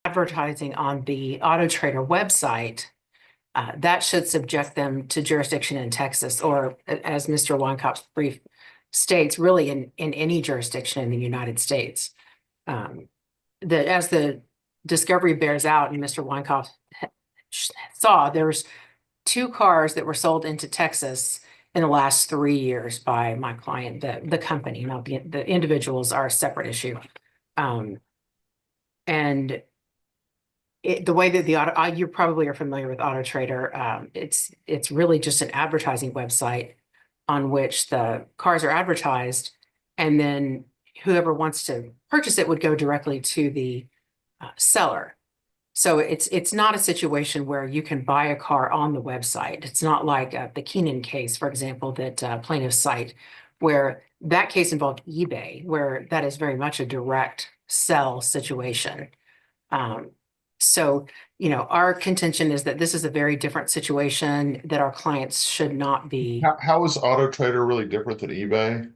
advertising on the AutoTrader website, that should subject them to jurisdiction in Texas, or as Mr. Weinkopf's brief states, really in any jurisdiction in the United States. As the discovery bears out, and Mr. Weinkopf saw, there's 2 cars that were sold into Texas in the last 3 years by my client, the company. Now, the individuals are a separate issue. And the way that you probably are familiar with AutoTrader, it's really just an advertising website on which the cars are advertised, and then whoever wants to purchase it would go directly to the seller. So it's not a situation where you can buy a car on the website. It's not like the Keenan case, for example, that plaintiffs cite, where that case involved eBay, where that is very much a direct sell situation. So, our contention is that this is a very different situation, that our clients should not be. How is AutoTrader really different than eBay?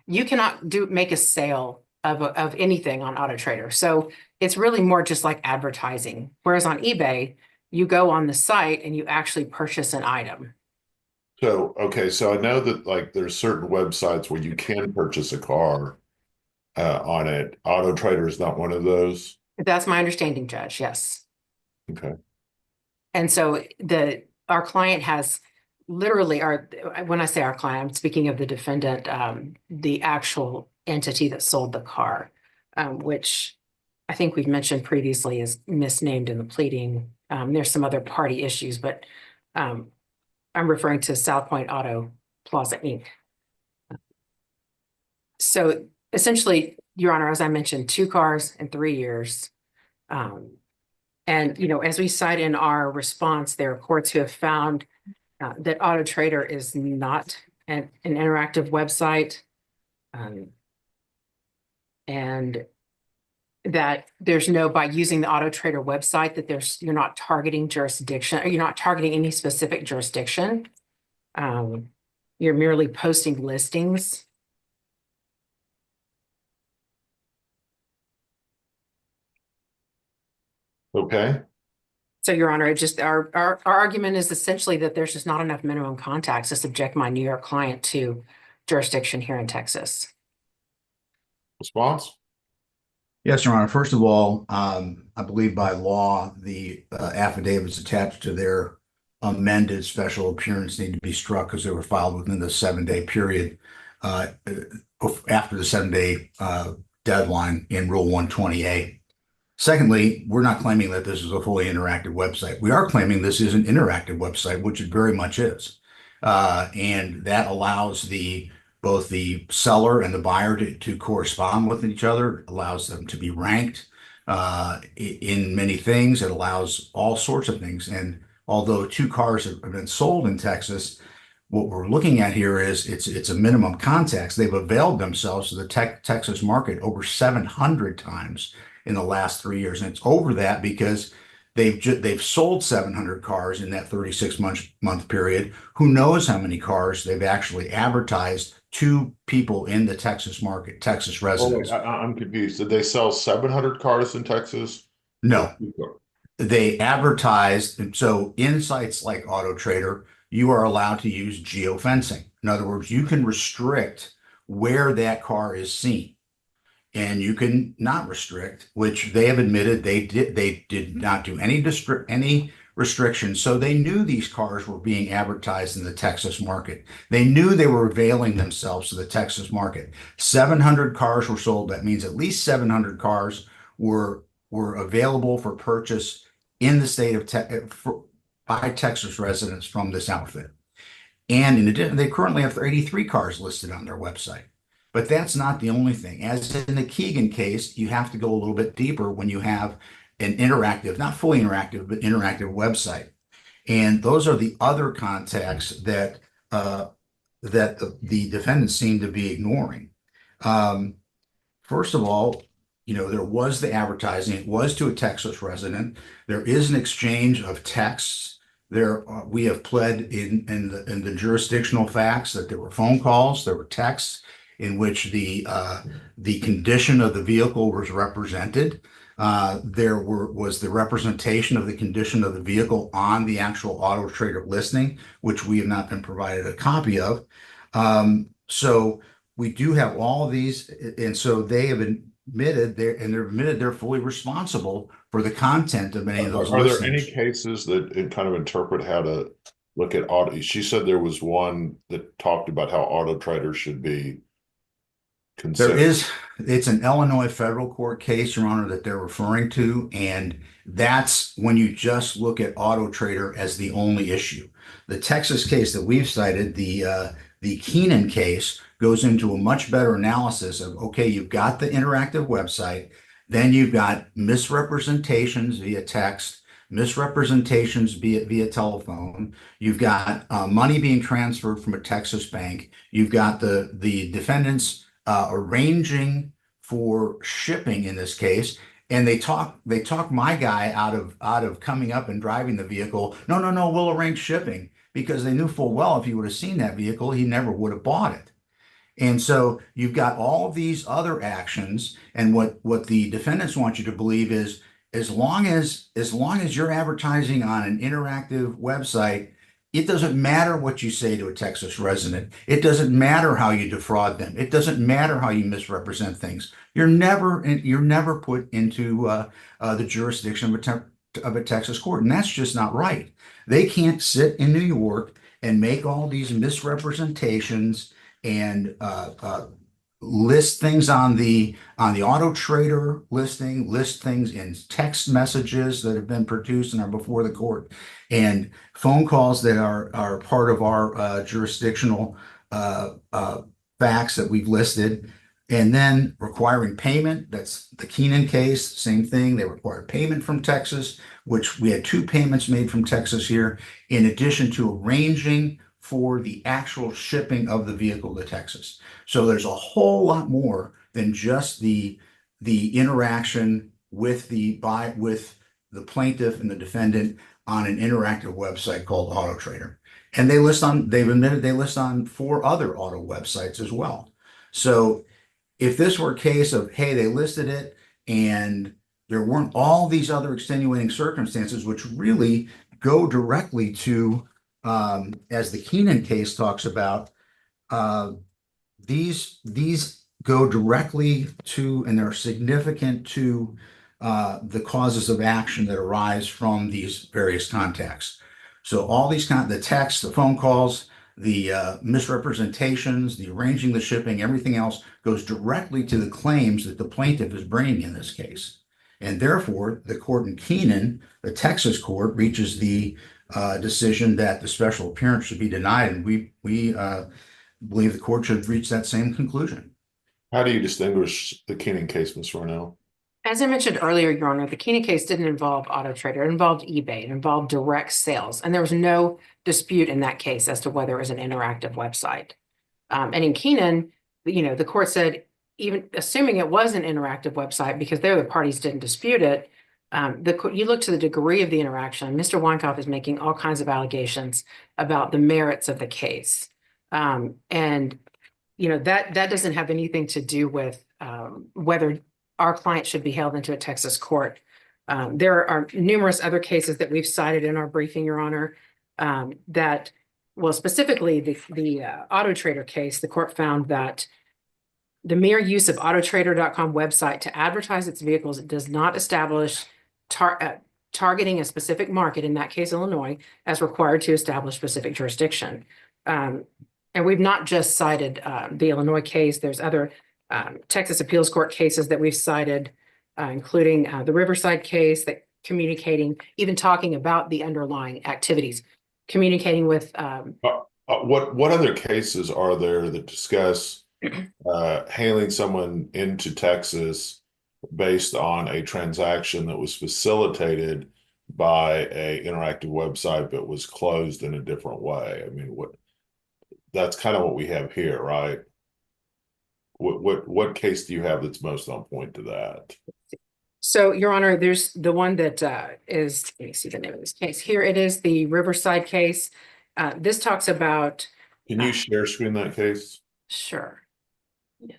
You cannot make a sale of anything on AutoTrader. So it's really more just like advertising. Whereas on eBay, you go on the site and you actually purchase an item. So, okay, so I know that there's certain websites where you can purchase a car on it. AutoTrader is not one of those. That's my understanding, Judge. Yes. Okay. And so our client has literally, when I say our client, I'm speaking of the defendant, the actual entity that sold the car, which I think we've mentioned previously is misnamed in the pleading. There's some other party issues, but I'm referring to South Point Auto Plaza, Inc. So essentially, Your Honor, as I mentioned, 2 cars in 3 years. And, as we cite in our response, there are courts who have found that AutoTrader is not an interactive website, and that there's by using the AutoTrader website, that you're not targeting jurisdiction, or you're not targeting any specific jurisdiction. You're merely posting listings. Okay. So, Your Honor, our argument is essentially that there's just not enough minimum contacts to subject my New York client to jurisdiction here in Texas. Response? Yes, Your Honor. First of all, I believe by law, the affidavits attached to their amended special appearance need to be struck because they were filed within the 7-day period after the 7-day deadline in Rule 128. Secondly, we're not claiming that this is a fully interactive website. We are claiming this is an interactive website, which it very much is. And that allows both the seller and the buyer to correspond with each other, allows them to be ranked in many things. It allows all sorts of things. And although 2 cars have been sold in Texas, what we're looking at here is it's a minimum contacts. They've availed themselves to the Texas market over 700 times in the last 3 years. And it's over that because they've sold 700 cars in that 36-month period. Who knows how many cars they've actually advertised to people in the Texas market, Texas residents. I'm confused. Did they sell 700 cars in Texas? No. They advertised. And so in sites like AutoTrader, you are allowed to use geofencing. In other words, you can restrict where that car is seen. And you can not restrict, which they have admitted they did not do any restrictions. So they knew these cars were being advertised in the Texas market. They knew they were availing themselves to the Texas market. 700 cars were sold. That means at least 700 cars were available for purchase in the state of by Texas residents from this outfit. And in addition, they currently have 83 cars listed on their website. But that's not the only thing. As in the Keegan case, you have to go a little bit deeper when you have an interactive, not fully interactive, but interactive website. And those are the other contacts that the defendants seem to be ignoring. First of all, there was the advertising. It was to a Texas resident. There is an exchange of texts. We have pled in the jurisdictional facts that there were phone calls, there were texts in which the condition of the vehicle was represented. was the representation of the condition of the vehicle on the actual AutoTrader listing, which we have not been provided a copy of. So we do have all of these, and so they have admitted they're fully responsible for the content of any of those Are there any listings. cases that it kind of interpret how to look at auto? She said there was one that talked about how AutoTrader should be considered. It's an Illinois federal court case, Your Honor, that they're referring to, and that's when you just look at AutoTrader as the only issue. The Texas case that we've cited, the Keenan case, goes into a much better analysis of, okay, you've got the interactive website, then you've got misrepresentations via text, misrepresentations via telephone. You've got money being transferred from a Texas bank. You've got the defendants arranging for shipping in this case, and they talk my guy out of coming up and driving the vehicle. No, we'll arrange shipping, because they knew full well if he would have seen that vehicle, he never would have bought it. And so you've got all of these other actions, and what the defendants want you to believe is, as long as you're advertising on an interactive website, it doesn't matter what you say to a Texas resident. It doesn't matter how you defraud them. It doesn't matter how you misrepresent things. You're never put into the jurisdiction of a Texas court, and that's just not right. They can't sit in New York and make all these misrepresentations and list things on the AutoTrader listing, list things in text messages that have been produced and are before the court, and phone calls that are part of our jurisdictional facts that we've listed, and then requiring payment. That's the Keenan case, same thing. They require payment from Texas, which we had 2 payments made from Texas here, in addition to arranging for the actual shipping of the vehicle to Texas. So there's a whole lot more than just the interaction with the plaintiff and the defendant on an interactive website called AutoTrader. And they've admitted they list on 4 other auto websites as well. So if this were a case of, hey, they listed it and there weren't all these other extenuating circumstances, which really go directly to, as the Keenan case talks about, these go directly to, and they're significant to, the causes of action that arise from these various contacts. So all these the texts, the phone calls, the misrepresentations, the arranging the shipping, everything else goes directly to the claims that the plaintiff is bringing in this case. And therefore, the court in Keenan, the Texas court, reaches the decision that the special appearance should be denied, and we believe the court should reach that same conclusion. How do you distinguish the Keenan case, Ms. Ronell? As I mentioned earlier, Your Honor, the Keenan case didn't involve AutoTrader. It involved eBay. It involved direct sales. And there was no dispute in that case as to whether it was an interactive website. And in Keenan, the court said, even assuming it was an interactive website, because there the parties didn't dispute it, you look to the degree of the interaction. Mr. Weinkauf is making all kinds of allegations about the merits of the case. That doesn't have anything to do with whether our client should be held into a Texas court. There are numerous other cases that we've cited in our briefing, Your Honor, specifically the AutoTrader case. The court found that the mere use of AutoTrader.com website to advertise its vehicles does not establish targeting a specific market, in that case, Illinois, as required to establish specific jurisdiction. And we've not just cited the Illinois case. There's other Texas appeals court cases that we've cited, including the Riverside case, that even talking about the underlying activities, communicating with. What other cases are there that discuss hailing someone into Texas based on a transaction that was facilitated by an interactive website but was closed in a different way? I mean, that's kind of what we have here, right? What case do you have that's most on point to that? So, Your Honor, there's the one that is, let me see the name of this case. Here it is, the Riverside case. This talks about. Can you share screen that case? Sure. Yes.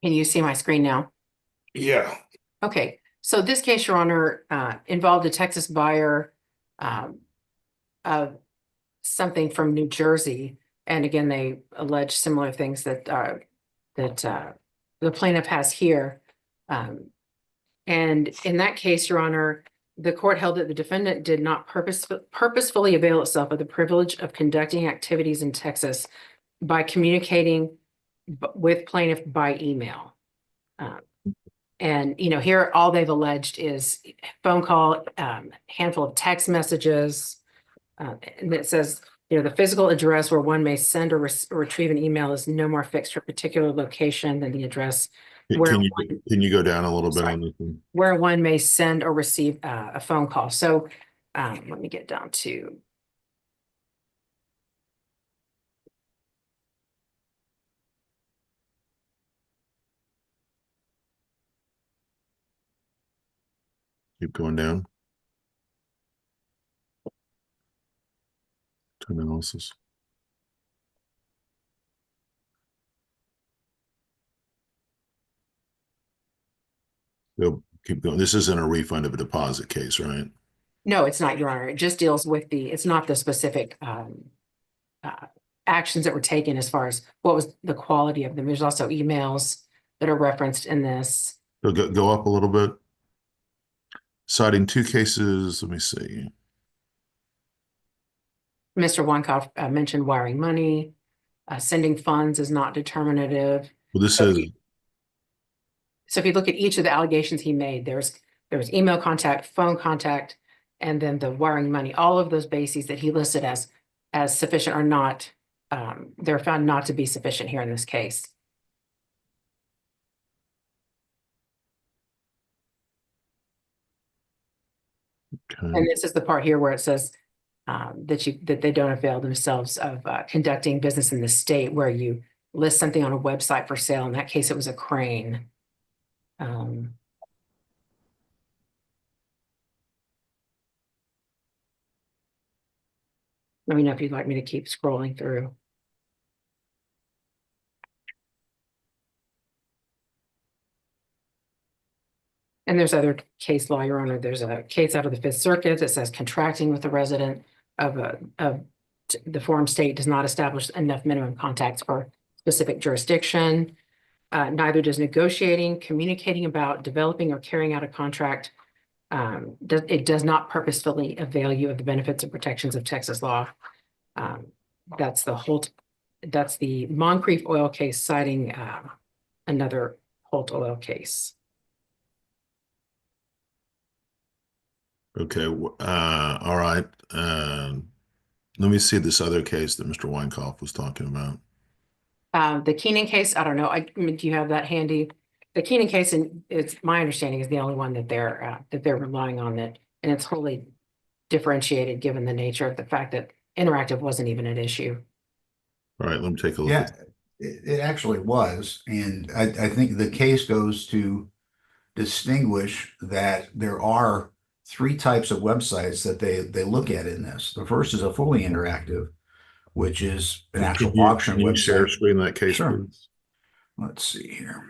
Can you see my screen now? Yeah. Okay, so this case, Your Honor, involved a Texas buyer of something from New Jersey. And again, they allege similar things that the plaintiff has here. And in that case, Your Honor, the court held that the defendant did not purposefully avail itself of the privilege of conducting activities in Texas by communicating with plaintiff by email. And, you know, here, all they've alleged is phone call, handful of text messages. And it says, you know, the physical address where one may send or retrieve an email is no more fixed for a particular location than the address where Can you go down a little bit Sorry. on this one? where one may send or receive a phone call. So let me get down to. Keep going down to analysis. Go, keep going. This isn't a refund of a deposit case, right? No, it's not, Your Honor. It just deals with it's not the specific actions that were taken as far as what was the quality of them. There's also emails that are referenced in this. So go up a little bit. Citing two cases, let me see. Mr. Weinkauf mentioned wiring money. Sending funds is not determinative. Well, this is. So if you look at each of the allegations he made, there was email contact, phone contact, and then the wiring money. All of those bases that he listed as sufficient are not, they're found not to be sufficient here in this case. Okay. And this is the part here where it says that they don't avail themselves of conducting business in the state where you list something on a website for sale. In that case, it was a crane. Let me know if you'd like me to keep scrolling through. And there's other case law, Your Honor. There's a case out of the Fifth Circuit that says contracting with a resident of the forum state does not establish enough minimum contacts for specific jurisdiction. Neither does negotiating, communicating about, developing, or carrying out a contract. It does not purposefully avail you of the benefits and protections of Texas law. That's the Moncrief oil case citing another Holt oil case. Okay. All right. Let me see this other case that Mr. Weinkauf was talking about. The Keenan case, I don't know. I mean, do you have that handy? The Keenan case, and it's my understanding, is the only one that they're relying on that, and it's wholly differentiated given the nature of the fact that interactive wasn't even an issue. All right, let me take a look. Yeah, it actually was. And I think the case goes to distinguish that there are three types of websites that they look at in this. The first is a fully interactive, which is an actual auction Can you share website. screen that case, Sure. please? Let's see here.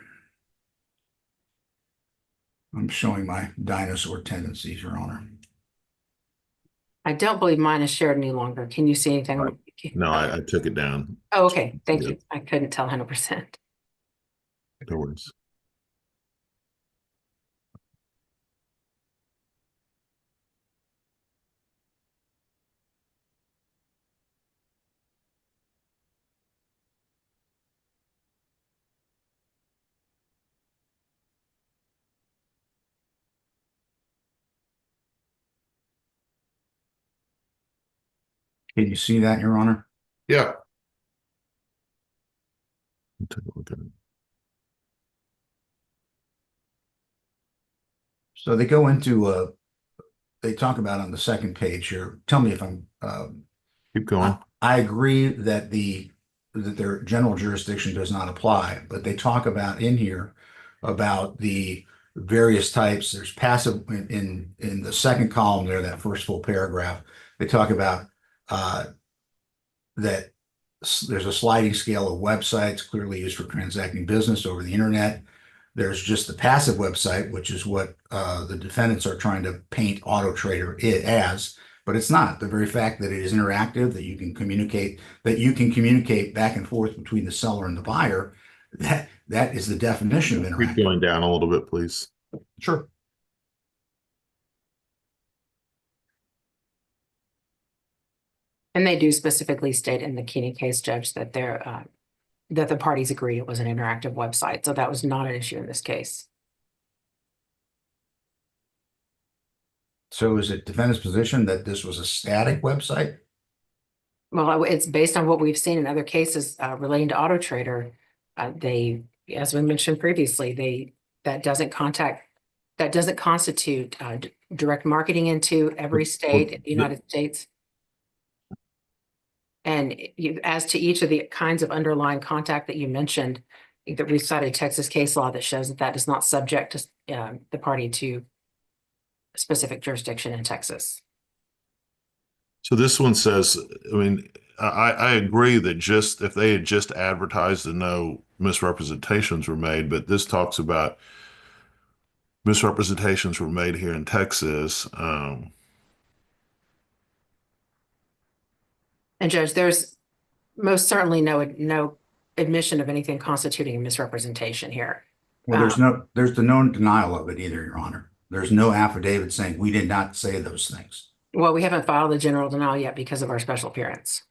I'm showing my dinosaur tendencies, Your Honor. I don't believe mine is shared any longer. Can you see anything? Right. No, I took it down. Oh, okay. Thank Yeah. you. I couldn't tell 100%. No worries. Can you see that, Your Honor? Yeah. Take a look at it. So they go into they talk about on the second page here. Tell me if I'm Keep going. I agree that their general jurisdiction does not apply, but they talk about in here about the various types. There's passive in the second column there, that first full paragraph. They talk about that there's a sliding scale of websites clearly used for transacting business over the internet. There's just the passive website, which is what the defendants are trying to paint AutoTrader as, but it's not. The very fact that it is interactive, that you can communicate back and forth between the seller and the buyer, that is the definition of Keep interactive. going down a little bit, please. Sure. And they do specifically state in the Keeney case, Judge, that that the parties agreed it was an interactive website. So that was not an issue in this case. So is it defendant's position that this was a static website? Well, it's based on what we've seen in other cases relating to AutoTrader. They, as we mentioned previously, that doesn't constitute direct marketing into every state in the United States. And as to each of the kinds of underlying contact that you mentioned, that we cited Texas case law that shows that is not subject to the party to specific jurisdiction in Texas. So this one says, I mean, I agree that just if they had just advertised and no misrepresentations were made, but this talks about misrepresentations were made here in Texas. And Judge, there's most certainly no admission of anything constituting a misrepresentation here. Well, there's the known denial of it either, Your Honor. There's no affidavit saying we did not say those things. Well, we haven't filed a general denial yet because of our special appearance.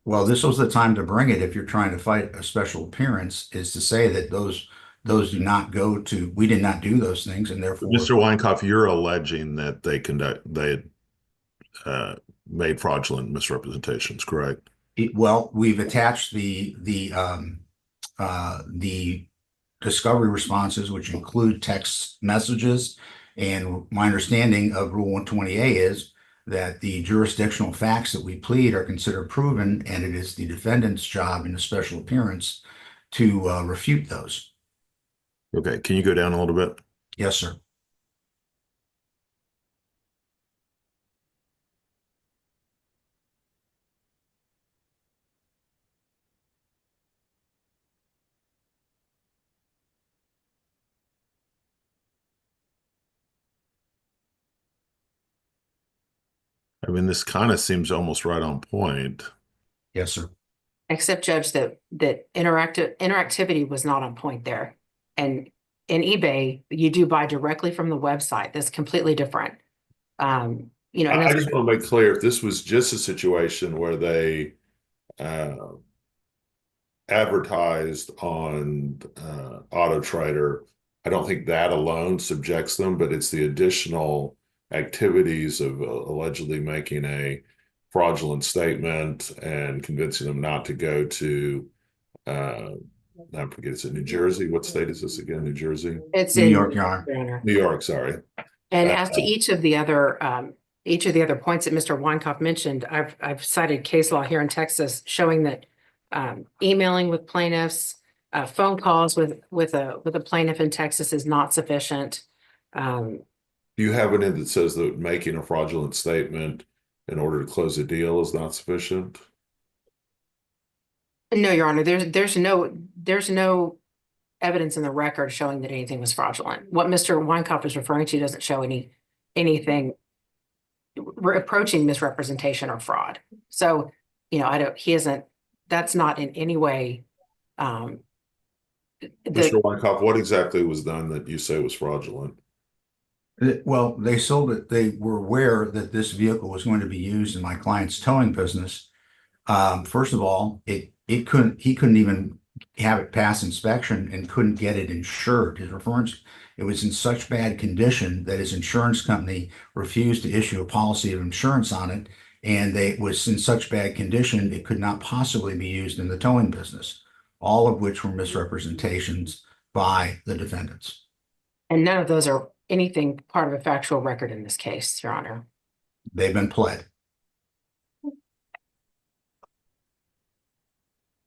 Well, this was the time to bring it if you're trying to fight a special appearance, is to say that those do not go to, we did not do those things, and therefore. Mr. Weinkauf, you're alleging that they made fraudulent misrepresentations, correct? Well, we've attached the discovery responses, which include text messages. And my understanding of Rule 120A is that the jurisdictional facts that we plead are considered proven, and it is the defendant's job in a special appearance to refute those. Okay, can you go down a little bit? Yes, sir. I mean, this kind of seems almost right on point. Yes, sir. Except, Judge, that interactivity was not on point there. And in eBay, you do buy directly from the website. That's completely different. And I just want to make clear, if this was just a situation where they advertised on AutoTrader, I don't think that alone subjects them, but it's the additional activities of allegedly making a fraudulent statement and convincing them not to go to, I forget, is it New Jersey? What state is this again? New Jersey? It's New in York, Your Honor. New York, sorry. And as to each of the other points that Mr. Weinkauf mentioned, I've cited case law here in Texas showing that emailing with plaintiffs, phone calls with a plaintiff in Texas is not sufficient. Do you have any that says that making a fraudulent statement in order to close a deal is not sufficient? No, Your Honor, there's no evidence in the record showing that anything was fraudulent. What Mr. Weinkauf is referring to doesn't show anything approaching misrepresentation or fraud. So, that's not in any way. Mr. Weinkauf, what exactly was done that you say was fraudulent? Well, they sold it. They were aware that this vehicle was going to be used in my client's towing business. First of all, he couldn't even have it pass inspection and couldn't get it insured. His reference, it was in such bad condition that his insurance company refused to issue a policy of insurance on it. And it was in such bad condition, it could not possibly be used in the towing business, all of which were misrepresentations by the defendants. And none of those are anything part of a factual record in this case, Your Honor. They've been pled.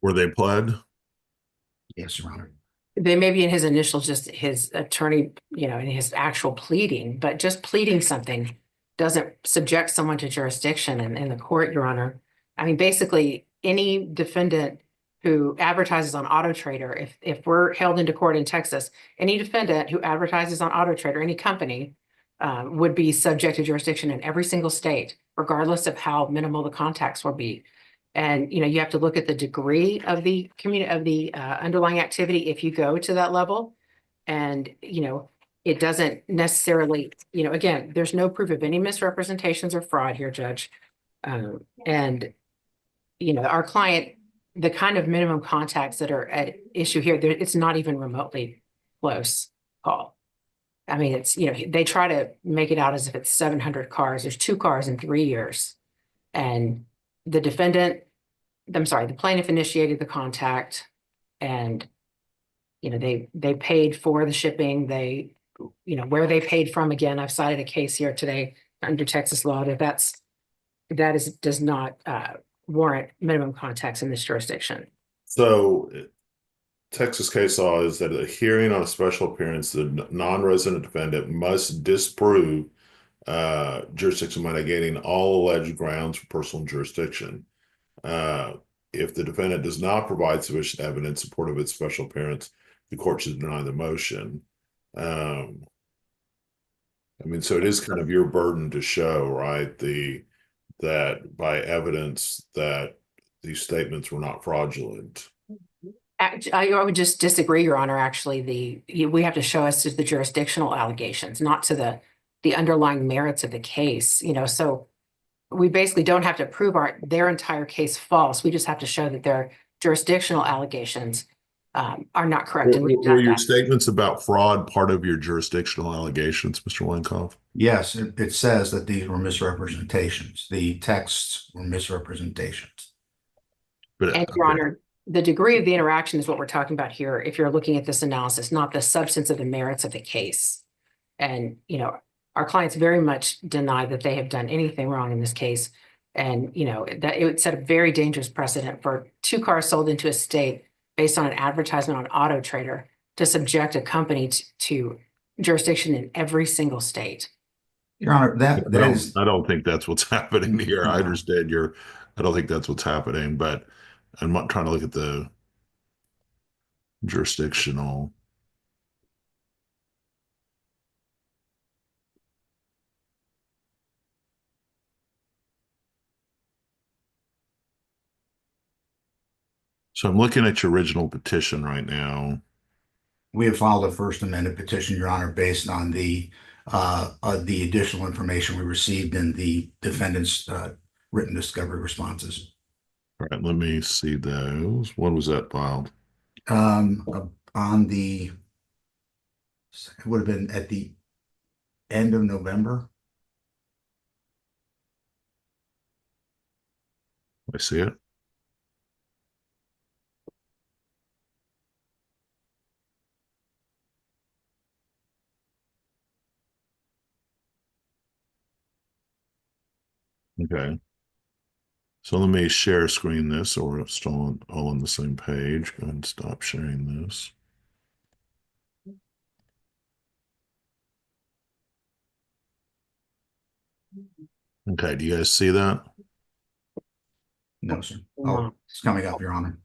Were they pled? Yes, Your Honor. They may be in his initials, just his attorney, in his actual pleading, but just pleading something doesn't subject someone to jurisdiction in the court, Your Honor. I mean, basically, any defendant who advertises on AutoTrader, if we're held into court in Texas, any defendant who advertises on AutoTrader, any company, would be subject to jurisdiction in every single state, regardless of how minimal the contacts will be. And, you have to look at the degree of the underlying activity if you go to that level. And, it doesn't necessarily, again, there's no proof of any misrepresentations or fraud here, Judge. And, our client, the kind of minimum contacts that are at issue here, it's not even remotely close call. I mean, it's, they try to make it out as if it's 700 cars. There's 2 cars in 3 years. And the plaintiff initiated the contact, and, they paid for the shipping. They, where they paid from, again, I've cited a case here today under Texas law that does not warrant minimum contacts in this jurisdiction. So Texas case law is that a hearing on a special appearance, the non-resident defendant must disprove jurisdiction by negating all alleged grounds for personal jurisdiction. If the defendant does not provide sufficient evidence in support of its special appearance, the court should deny the motion. I mean, so it is kind of your burden to show, right, that by evidence that these statements were not fraudulent. I would just disagree, Your Honor. Actually, we have to show us to the jurisdictional allegations, not to the underlying merits of the case. So we basically don't have to prove their entire case false. We just have to show that their jurisdictional allegations are not correct. And we've Were done your that. statements about fraud part of your jurisdictional allegations, Mr. Wenkoff? Yes, it says that these were misrepresentations. The texts were misrepresentations. But, And Your Honor, the degree of the interaction is what we're talking about here. If you're looking at this analysis, not the substance of the merits of the case. And, our clients very much deny that they have done anything wrong in this case. And, that it would set a very dangerous precedent for 2 cars sold into a state based on an advertisement on AutoTrader to subject a company to jurisdiction in every single state. Your Honor, I don't think that's what's happening here. I understand I don't think that's what's happening, but I'm not trying to look at the jurisdictional. So I'm looking at your original petition right now. We have filed a first amended petition, Your Honor, based on the additional information we received in the defendant's written discovery responses. All right, let me see those. When was that filed? It would have been at the end of November. I see it. Okay. So let me share screen this, or we're still all on the same page. Go ahead and stop sharing this. Okay, do you guys see that? No, sir. Oh, it's coming up, Your Honor.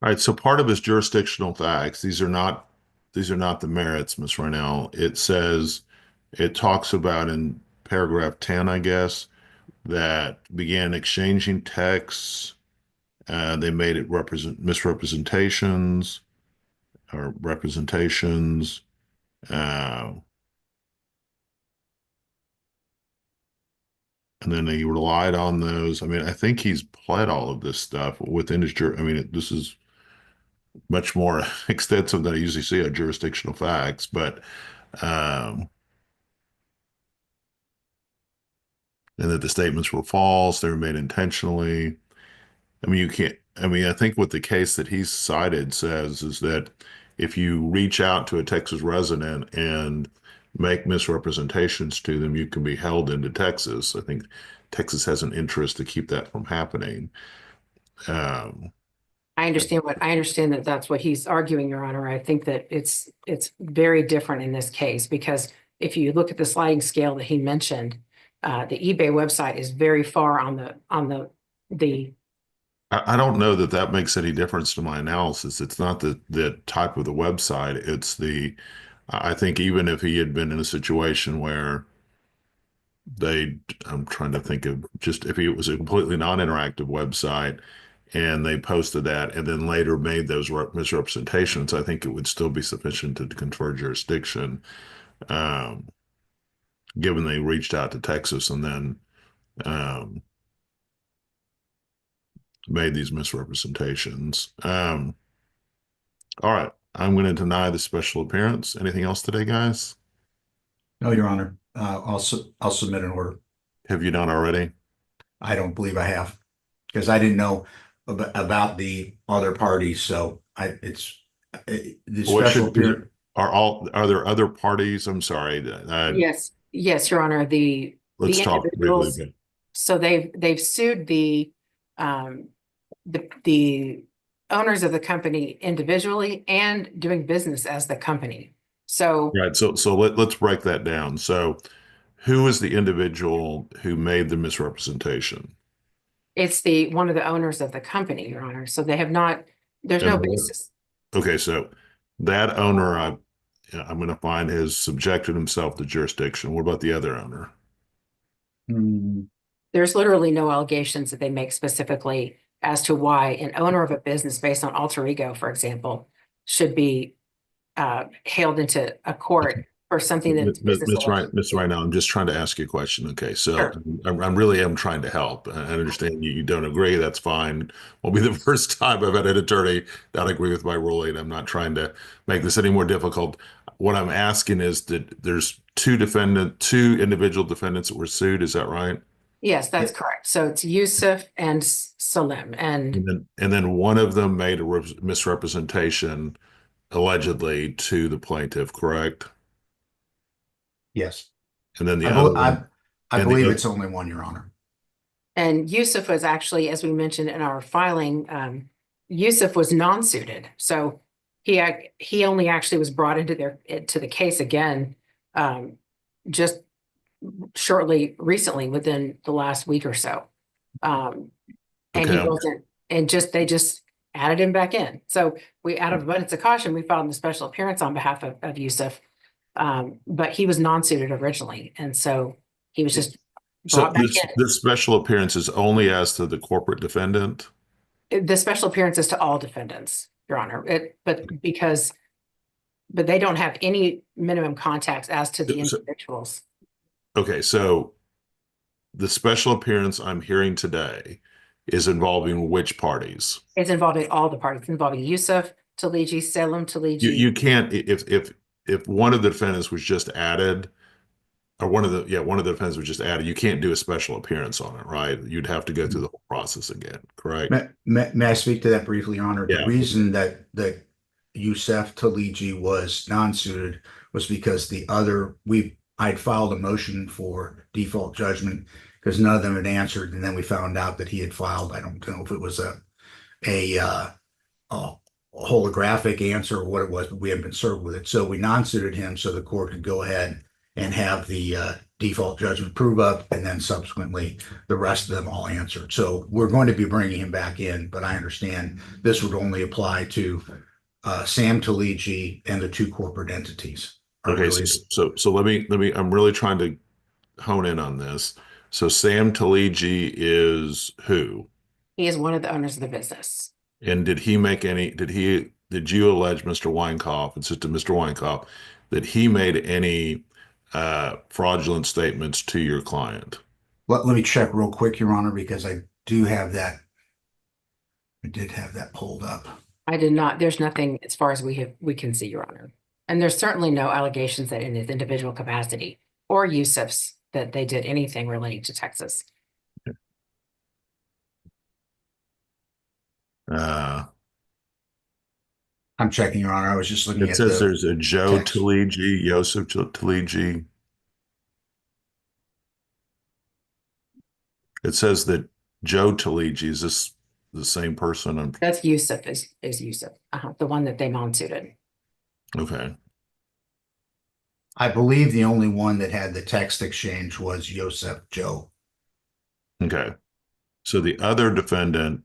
All right, so part of his jurisdictional facts, these are not the merits, Ms. Rynell. It talks about in paragraph 10, I guess, that began exchanging texts. They made it misrepresentations or representations. And then he relied on those. I mean, I think he's pled all of this stuff within his I mean, this is much more extensive than I usually see on jurisdictional facts, but and that the statements were false, they were made intentionally. I mean, you can't, I mean, I think what the case that he's cited says is that if you reach out to a Texas resident and make misrepresentations to them, you can be held into Texas. I think Texas has an interest to keep that from happening. Um, I understand that that's what he's arguing, Your Honor. I think that it's very different in this case because if you look at the sliding scale that he mentioned, the eBay website is very far on the I don't know that that makes any difference to my analysis. It's not the type of the website. It's I think even if he had been in a situation where I'm trying to think of just if it was a completely non-interactive website and they posted that and then later made those misrepresentations, I think it would still be sufficient to confer jurisdiction, um, given they reached out to Texas and then um, made these misrepresentations. All right. I'm going to deny the special appearance. Anything else today, guys? No, Your Honor. I'll submit an order. Have you done already? I don't believe I have because I didn't know about the other parties. So the What special should appearance. are there other parties? I'm sorry. yes, Your Honor, Let's the talk individuals. briefly. So they've sued um the owners of the company individually and doing business as the company. So Right. So let's break that down. So who is the individual who made the misrepresentation? it's one of the owners of the company, Your Honor. So they have not, there's no And basis. okay, so that owner, I'm going to find has subjected himself to jurisdiction. What about the other owner? There's literally no allegations that they make specifically as to why an owner of a business based on alter ego, for example, should be hailed into a court for something that business Miss Right now, I'm just trying to ask you a question. Okay, so Sure. I'm really am trying to help. I understand you don't agree. That's fine. Won't be the first time I've had an attorney not agree with my ruling. I'm not trying to make this any more difficult. What I'm asking is that there's two individual defendants that were sued. Is that right? Yes, that's correct. So it's Yusuf and Salim. And And then one of them made a misrepresentation allegedly to the plaintiff, correct? Yes. And then the I, other bel one, I and the believe other, it's only one, Your Honor. and Yusuf was actually, as we mentioned in our filing, Yusuf was non-suited. So he only actually was brought to the case again just recently within the last week or so. And he okay. wasn't, and they just added him back in. So we, out of abundance of caution, we filed the special appearance on behalf of Yusuf. But he was non-suited originally. And so he was just So brought back this special appearance is only as to the corporate defendant? in. The special appearance is to all defendants, Your Honor. But they don't have any minimum contacts as to the So- individuals. Okay, so the special appearance I'm hearing today is involving which parties? It's involving all the parties, involving Yusuf, Taliji, Selim, Taliji. You can't if one of the defendants was just added, or one of the defendants was just added, you can't do a special appearance on it, right? You'd have to go through the whole process again, correct? May I speak to that briefly, Your Honor? Yeah. The reason that Yusuf Taliji was non-suited was because I'd filed a motion for default judgment because none of them had answered, and then we found out that he had filed, I don't know if it was a holographic answer or what it was, but we hadn't been served with it. So we non-suited him so the court could go ahead and have the default judgment prove up, and then subsequently the rest of them all answered. So we're going to be bringing him back in, but I understand this would only apply to Sam Taliji and the two corporate entities. Okay, so let me I'm really trying to hone in on this. So Sam Taliji is who? He is one of the owners of the business. And did you allege Mr. Weinkauf, it's just to Mr. Weinkauf, that he made any fraudulent statements to your client? Let me check real quick, Your Honor, because I did have that pulled up. I did not, there's nothing as far as we can see, Your Honor. And there's certainly no allegations that in his individual capacity or Yusuf's that they did anything relating to Texas. Uh, I'm checking, Your Honor. I was just looking it at says the there's a Joe text. Taligi, Yosef Taligi. It says that Joe Taligi, is this the same person? That's Yusuf is Yusuf, the one that they non-suited. Okay. I believe the only one that had the text exchange was Yosef Joe. Okay. So the other defendant,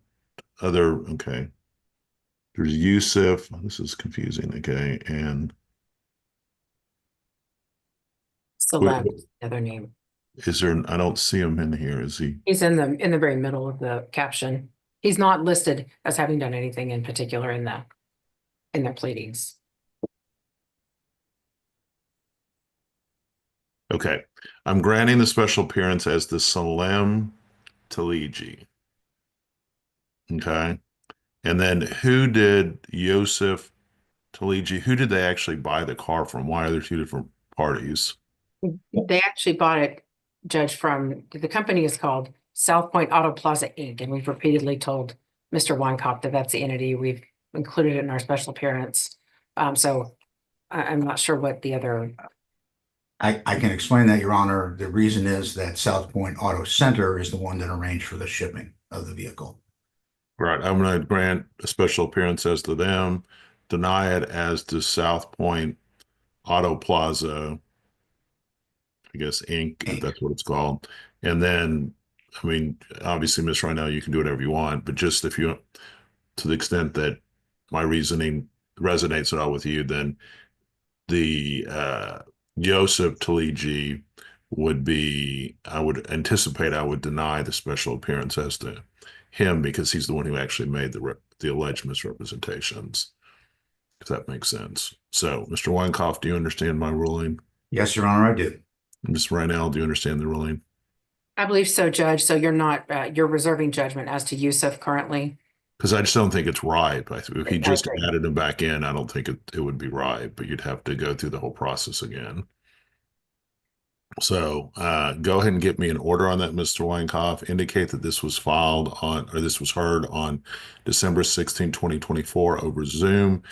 okay. There's Yusuf. This is confusing. Okay. And Salem is the other name. is there, I don't see him in here. Is he? He's in the very middle of the caption. He's not listed as having done anything in particular in their pleadings. Okay. I'm granting the special appearance as the Salem Taligi. Okay. And then who did Yosef Taligi, who did they actually buy the car from? Why are there two different parties? They actually bought it, Judge, from the company is called South Point Auto Plaza Inc. And we've repeatedly told Mr. Weinkopf that that's the entity. We've included it in our special appearance. So I'm not sure what the other. I can explain that, Your Honor. The reason is that South Point Auto Center is the one that arranged for the shipping of the vehicle. Right. I'm going to grant a special appearance as to them, deny it as to South Point Auto Plaza, I guess, Inc., if that's what it's called. And then, I mean, obviously, Ms. Rynell, you can do whatever you want, but just if you, to the extent that my reasoning resonates at all with you, then the Yosef Taligi would be, I would anticipate I would deny the special appearance as to him because he's the one who actually made the alleged misrepresentations, if that makes sense. So, Mr. Weinkopf, do you understand my ruling? Yes, Your Honor, I do. Ms. Rynell, do you understand the ruling? I believe so, Judge. So you're not, you're reserving judgment as to Yusuf currently. Because I just don't think it's right. If he just agree. added him back in, I don't think it would be right, but you'd have to go through the whole process again. So go ahead and get me an order on that, Mr. Weinkopf. Indicate that this was filed on, or this was heard on December 16, 2024 over Zoom.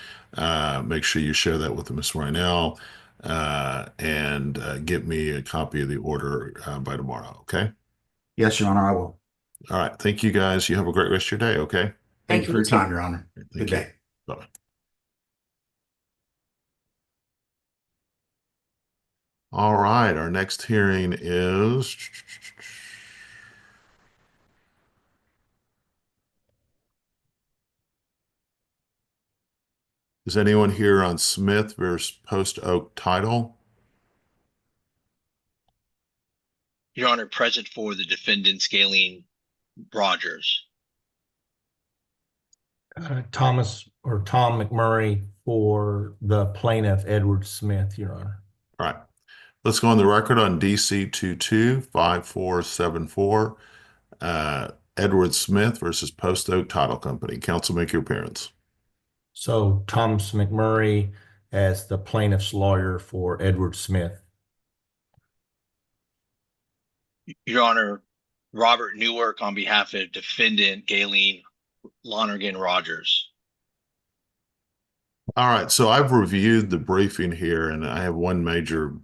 Make sure you share that with Ms. Rynell and get me a copy of the order by tomorrow, okay? Yes, Your Honor, I will. All right. Thank you, guys. You have a great rest of your day, okay? Thank you for your time, Your Honor. Thank Good you. day. Bye. All right, our next hearing is anyone here on Smith versus Post Oak Title? Your Honor, present for the defendant, Scalene Rogers. Tom McMurray for the plaintiff, Edward Smith, Your Honor. All right, let's go on the record on DC 225474. Edward Smith versus Post Oak Title Company. Counsel, make your appearance. So Thomas McMurray as the plaintiff's lawyer for Edward Smith. Your Honor, Robert Newark on behalf of defendant Galen Lonergan Rogers. All right, so I've reviewed the briefing here, and I have one major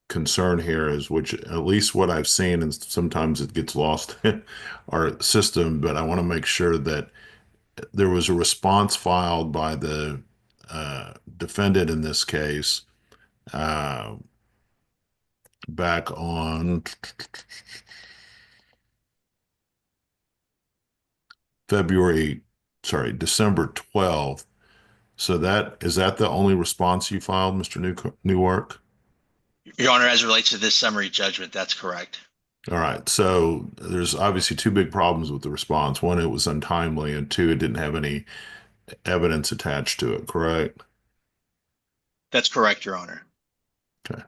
concern here is which at least what I've seen, and sometimes it gets lost in our system, but I want to make sure that there was a response filed by the defendant in this case back on December 12th. So is that the only response you filed, Mr. Newark? Your Honor, as it relates to this summary judgment, that's correct. All right. So there's obviously two big problems with the response. One, it was untimely, and two, it didn't have any evidence attached to it, correct? That's correct, Your Honor. Okay.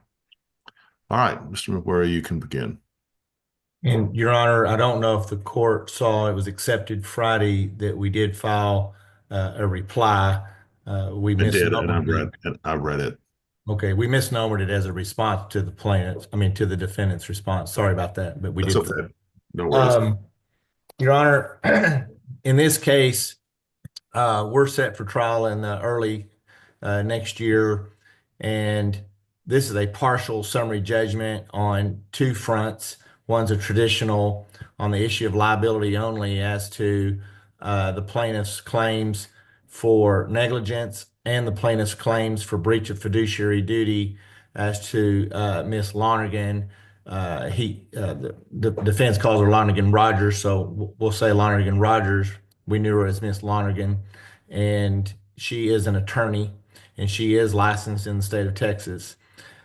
All right, Mr. McMurray, you can begin. And Your Honor, I don't know if the court saw it was accepted Friday that we did file a reply. We I did, and misnomered I read it. Okay, we misnomered it as a response to the plaintiff, I mean, to the defendant's response. Sorry about that, but we That's did. okay. No worries. Your Honor, in this case, we're set for trial in early next year, and this is a partial summary judgment on two fronts. One's a traditional on the issue of liability only as to the plaintiff's claims for negligence and the plaintiff's claims for breach of fiduciary duty as to Miss Lonergan. The defense calls her Lonergan Rogers, so we'll say Lonergan Rogers. We knew her as Miss Lonergan, and she is an attorney, and she is licensed in the state of Texas.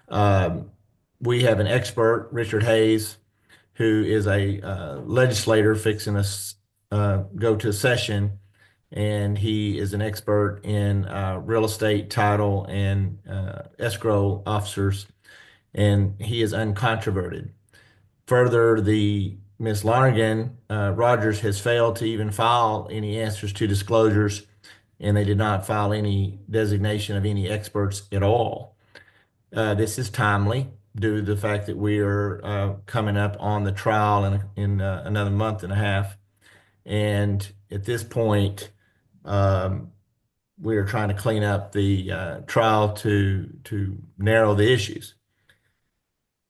We have an expert, Richard Hayes, who is a legislator fixing us go to a session, and he is an expert in real estate, title, and escrow officers, and he is uncontroverted. Further, the Ms. Lonergan Rogers has failed to even file any answers to disclosures, and they did not file any designation of any experts at all. This is timely due to the fact that we are coming up on the trial in another month and a half. And at this point, we are trying to clean up the trial to narrow the issues.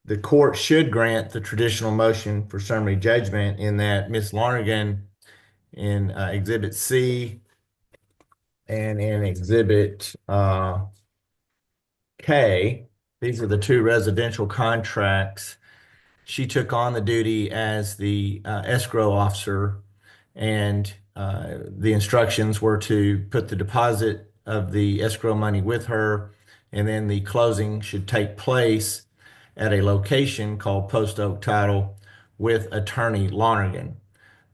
The court should grant the traditional motion for summary judgment in that Ms. Lonergan in Exhibit C and in Exhibit K, these are the two residential contracts. She took on the duty as the escrow officer, and the instructions were to put the deposit of the escrow money with her, and then the closing should take place at a location called Post Oak Title with attorney Lonergan.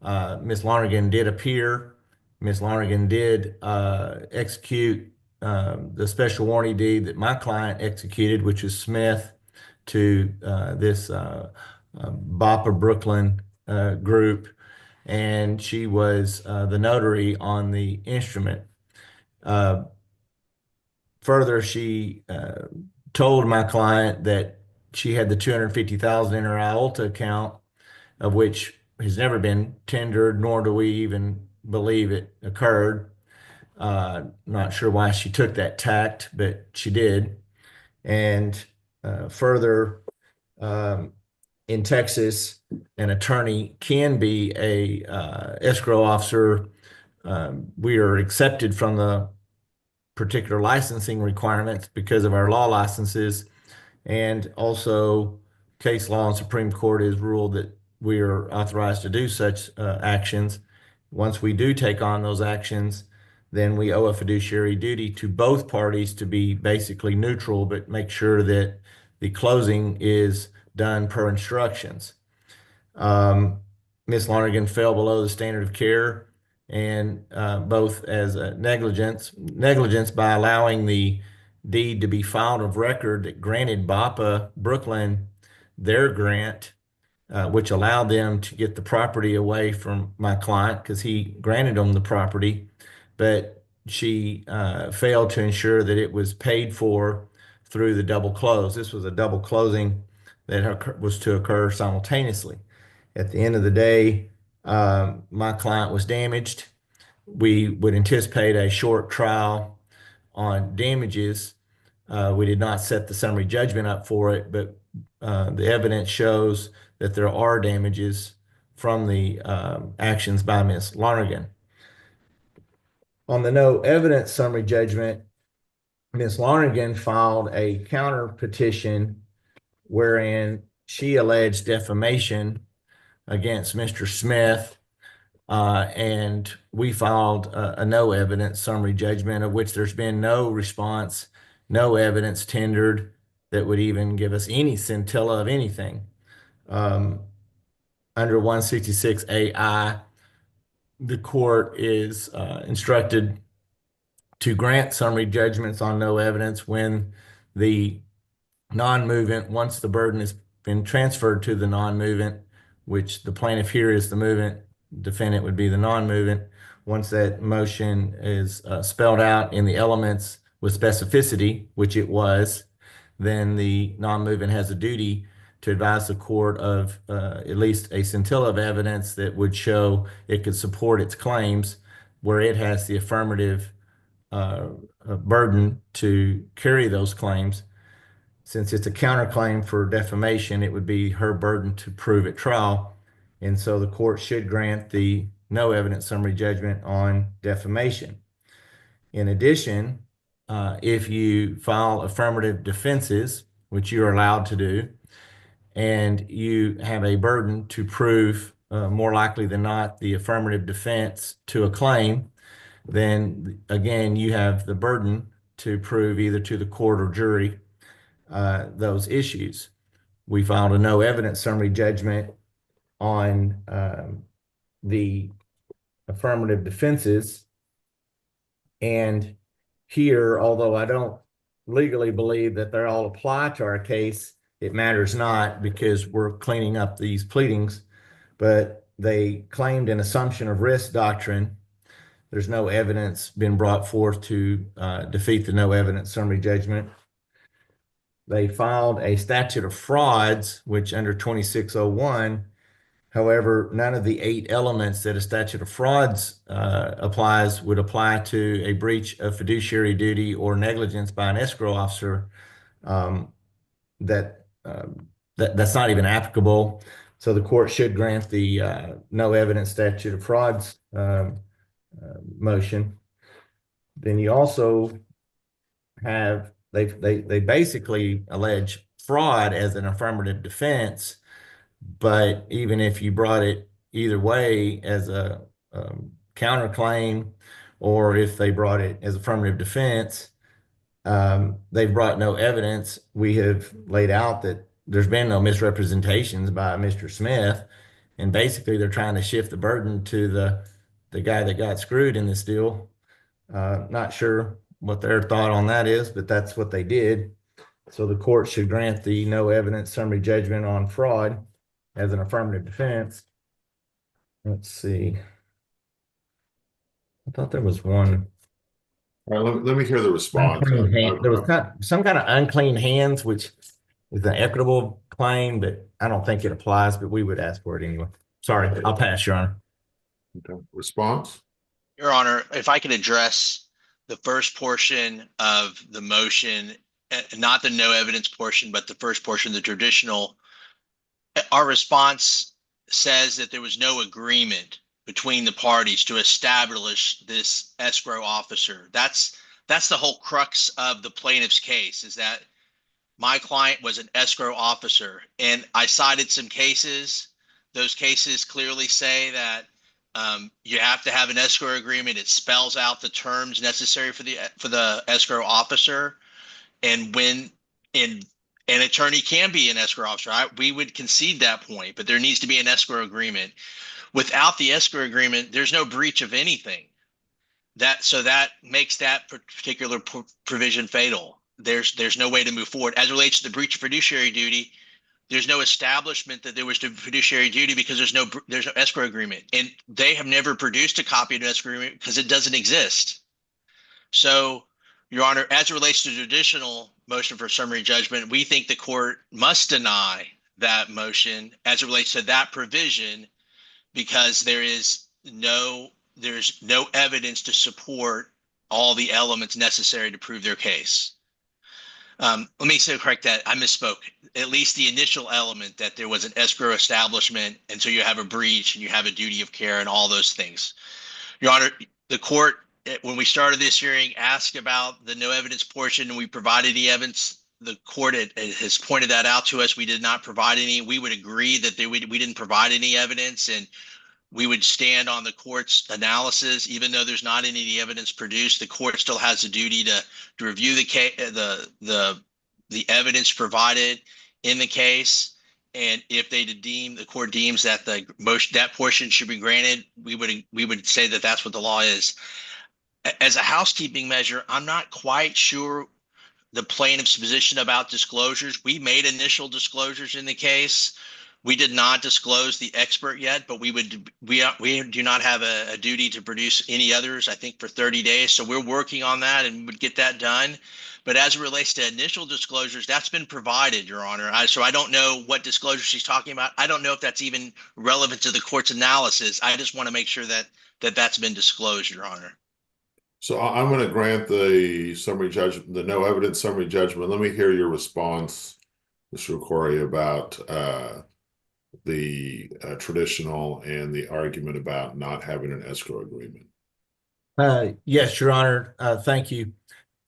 Ms. Lonergan did appear. Ms. Lonergan did execute the special warranty deed that my client executed, which is Smith, to this BAPA Brooklyn group, and she was the notary on the instrument. Further, she told my client that she had the $250,000 in her IOLTA account, of which has never been tendered, nor do we even believe it occurred. Not sure why she took that tact, but she did. And further, in Texas, an attorney can be a escrow officer. We are accepted from the particular licensing requirements because of our law licenses, and also case law and Supreme Court has ruled that we are authorized to do such actions. Once we do take on those actions, then we owe a fiduciary duty to both parties to be basically neutral, but make sure that the closing is done per instructions. Ms. Lonergan fell below the standard of care, and both as a negligence by allowing the deed to be filed of record that granted BAPA Brooklyn their grant, which allowed them to get the property away from my client because he granted them the property, but she failed to ensure that it was paid for through the double close. This was a double closing that was to occur simultaneously. At the end of the day, my client was damaged. We would anticipate a short trial on damages. We did not set the summary judgment up for it, but the evidence shows that there are damages from the actions by Ms. Lonergan. On the no evidence summary judgment, Ms. Lonergan filed a counter petition wherein she alleged defamation against Mr. Smith, and we filed a no evidence summary judgment, of which there's been no response, no evidence tendered that would even give us any scintilla of anything. Under 166AI, the court is instructed to grant summary judgments on no evidence when the non-movement, once the burden has been transferred to the non-movement, which the plaintiff here is the movement, defendant would be the non-movement. once that motion is spelled out in the elements with specificity, which it was, then the non-movement has a duty to advise the court of at least a scintilla of evidence that would show it could support its claims, where it has the affirmative burden to carry those claims. Since it's a counterclaim for defamation, it would be her burden to prove at trial. And so the court should grant the no evidence summary judgment on defamation. In addition, if you file affirmative defenses, which you're allowed to do, and you have a burden to prove more likely than not the affirmative defense to a claim, then again, you have the burden to prove either to the court or jury those issues. We filed a no evidence summary judgment on the affirmative defenses. And here, although I don't legally believe that they all apply to our case, it matters not because we're cleaning up these pleadings, but they claimed an assumption of risk doctrine. There's no evidence been brought forth to defeat the no evidence summary judgment. They filed a statute of frauds, which under 2601, however, none of the 8 elements that a statute of frauds applies would apply to a breach of fiduciary duty or negligence by an escrow officer. That's not even applicable. So the court should grant the no evidence statute of frauds motion. Then you also have, they basically allege fraud as an affirmative defense, but even if you brought it either way as a counterclaim, or if they brought it as affirmative defense, they've brought no evidence. We have laid out that there's been no misrepresentations by Mr. Smith, and basically they're trying to shift the burden to the guy that got screwed in this deal. Not sure what their thought on that is, but that's what they did. So the court should grant the no evidence summary judgment on fraud as an affirmative defense. Let's see. I thought there was one. All right, let me hear the response. There was some kind of unclean hands, which is an equitable claim, but I don't think it applies, but we would ask for it anyway. Sorry, I'll pass, Your Honor. Okay. Response? Your Honor, if I could address the first portion of the motion, not the no evidence portion, but the first portion, the traditional. Our response says that there was no agreement between the parties to establish this escrow officer. That's the whole crux of the plaintiff's case, is that my client was an escrow officer. And I cited some cases. Those cases clearly say that you have to have an escrow agreement. It spells out the terms necessary for the escrow officer. And when an attorney can be an escrow officer, we would concede that point, but there needs to be an escrow agreement. Without the escrow agreement, there's no breach of anything. So that makes that particular provision fatal. There's no way to move forward. As it relates to the breach of fiduciary duty, there's no establishment that there was the fiduciary duty because there's no escrow agreement. And they have never produced a copy of an escrow agreement because it doesn't exist. So, Your Honor, as it relates to the judicial motion for summary judgment, we think the court must deny that motion as it relates to that provision, because there's no evidence to support all the elements necessary to prove their case. Let me correct that. I misspoke. At least the initial element that there was an escrow establishment, and so you have a breach and you have a duty of care and all those things. Your Honor, the court, when we started this hearing, asked about the no evidence portion, and we provided the evidence. The court has pointed that out to us. We did not provide any. We would agree that we didn't provide any evidence, and we would stand on the court's analysis. Even though there's not any evidence produced, the court still has a duty to review the evidence provided in the case. And if the court deems that that portion should be granted, we would say that that's what the law is. As a housekeeping measure, I'm not quite sure the plaintiff's position about disclosures. We made initial disclosures in the case. We did not disclose the expert yet, but we do not have a duty to produce any others, I think, for 30 days. So we're working on that and would get that done. But as it relates to initial disclosures, that's been provided, Your Honor. So I don't know what disclosure she's talking about. I don't know if that's even relevant to the court's analysis. I just want to make sure that that's been disclosed, Your Honor. So I'm going to grant the summary judgment, the no evidence summary judgment. Let me hear your response, Mr. Corey, about the traditional and the argument about not having an escrow agreement. Yes, Your Honor. Thank you.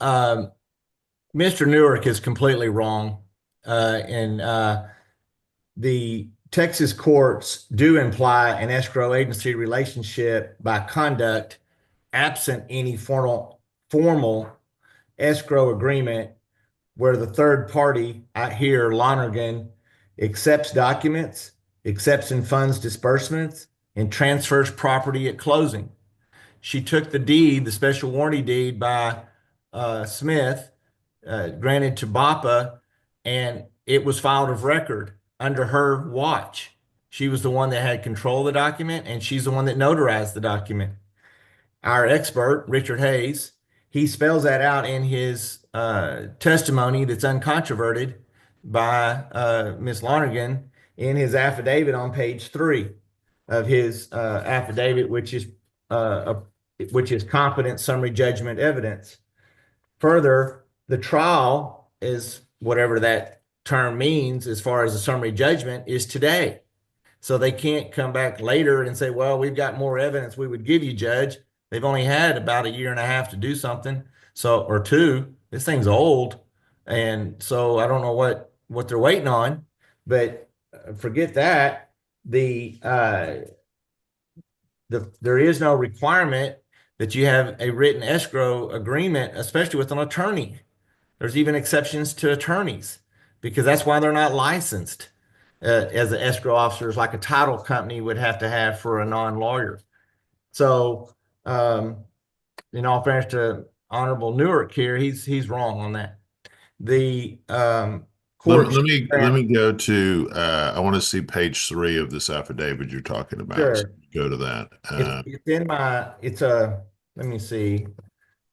Mr. Newark is completely wrong. The Texas courts do imply an escrow agency relationship by conduct absent any formal escrow agreement where the third party, out here, Lonergan, accepts documents, accepts and funds disbursements, and transfers property at closing. She took the deed, the special warranty deed by Smith, granted to BAPA, and it was filed of record under her watch. She was the one that had control of the document, and she's the one that notarized the document. Our expert, Richard Hayes, he spells that out in his testimony that's uncontroverted by Ms. Lonergan in his affidavit on page 3 of his affidavit, which is competent summary judgment evidence. Further, the trial is whatever that term means as far as the summary judgment is today. So they can't come back later and say, well, we've got more evidence we would give you, Judge. They've only had about a year and a half to do something. So, or two, this thing's old. And so I don't know what they're waiting on, but forget that. There is no requirement that you have a written escrow agreement, especially with an attorney. There's even exceptions to attorneys because that's why they're not licensed as the escrow officers like a title company would have to have for a non-lawyer. So, in all fairness to Honorable Newark here, he's wrong on that. The court. Let me go to. I want to see page 3 of this affidavit you're talking about. Sure. So go to that. It's in my. It's a. Let me see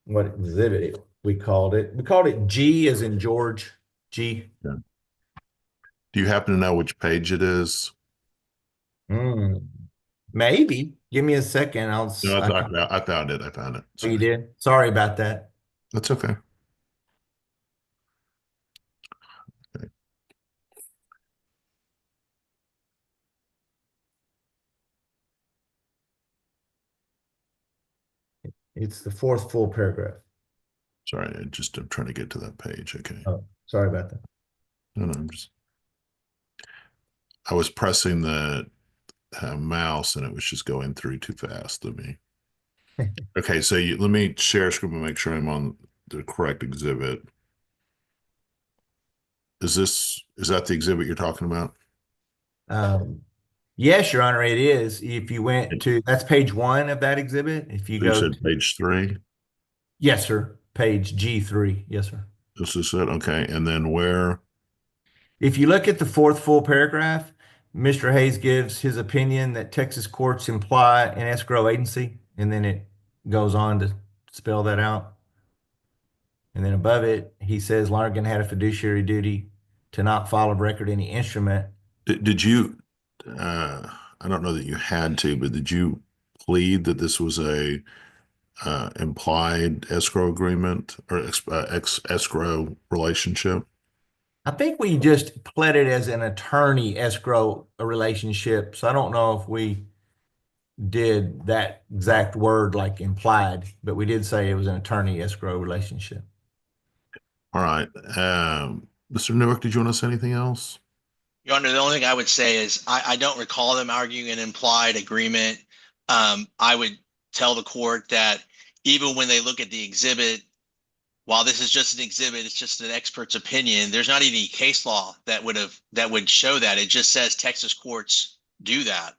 what exhibit we called it. We called it G as in George. G. Yeah. Do you happen to know which page it is? Maybe. Give me a second. No, I found it. Oh, you did? Sorry about that. That's okay. It's the 4th full paragraph. Sorry, I'm trying to get to that page. Okay. Oh, sorry about that. No, I was pressing the mouse and it was just going through too fast. Okay, so let me share screen and make sure I'm on the correct exhibit. Is that the exhibit you're talking about? Yes, Your Honor, it is. If you went to, that's page 1 of that exhibit. If you go to page 3. Yes, sir. Page G3. Yes, sir. This is it. Okay. And then where? If you look at the 4th full paragraph, Mr. Hayes gives his opinion that Texas courts imply an escrow agency, and then it goes on to spell that out. And then above it, he says Lonergan had a fiduciary duty to not file of record any instrument. Did you, I don't know that you had to, but did you plead that this was a implied escrow agreement or escrow relationship? I think we just pled it as an attorney escrow relationship. So I don't know if we did that exact word like implied, but we did say it was an attorney escrow relationship. All right. Mr. Newark, did you want to say anything else? Your Honor, the only thing I would say is I don't recall them arguing an implied agreement. I would tell the court that even when they look at the exhibit, while this is just an exhibit, it's just an expert's opinion. There's not any case law that would show that. It just says Texas courts do that.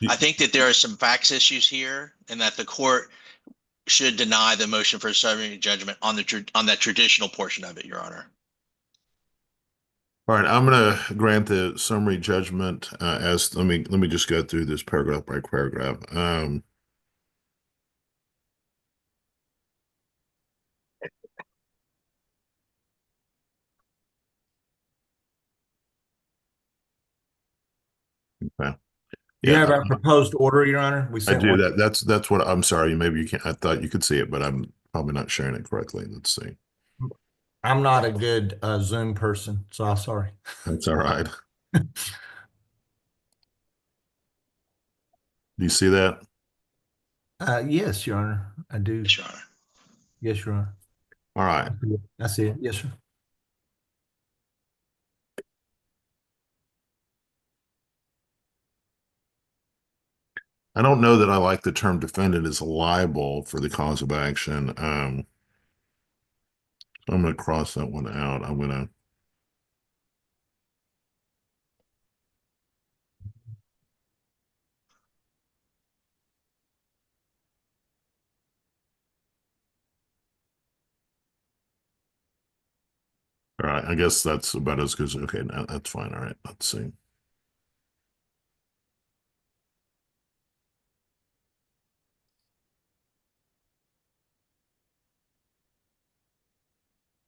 I think that there are some facts issues here, and that the court should deny the motion for summary judgment on that traditional portion of it, Your Honor. All right, I'm going to grant the summary judgment as let me just go through this paragraph by paragraph. Okay. Do you Yeah, have our proposed order, Your Honor? We I sent do one. that. That's what I'm sorry. Maybe you can't. I thought you could see it, but I'm probably not sharing it correctly. Let's see. I'm not a good Zoom person, so I'm sorry. That's all right. Do you see that? Yes, Your Honor, I do. Yes, Your Honor. Yes, Your Honor. All right. I see it. Yes, sir. I don't know that I like the term defendant is liable for the cause of action. I'm going to cross that one out. I'm going to. All right. I guess that's about as good as okay. Now that's fine. All right. Let's see.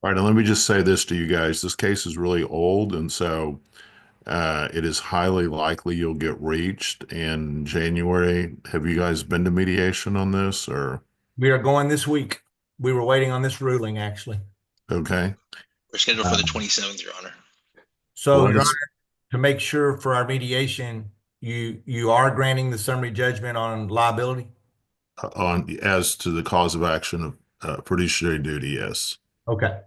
All right. And let me just say this to you guys. This case is really old, and so it is highly likely you'll get reached in January. Have you guys been to mediation on this or? We are going this week. We were waiting on this ruling, actually. Okay. We're scheduled for the 27th, Your Honor. So, Well, Your Honor, to make sure for our mediation, you are granting the summary judgment on liability? on as to the cause of action of fiduciary duty, yes. Okay.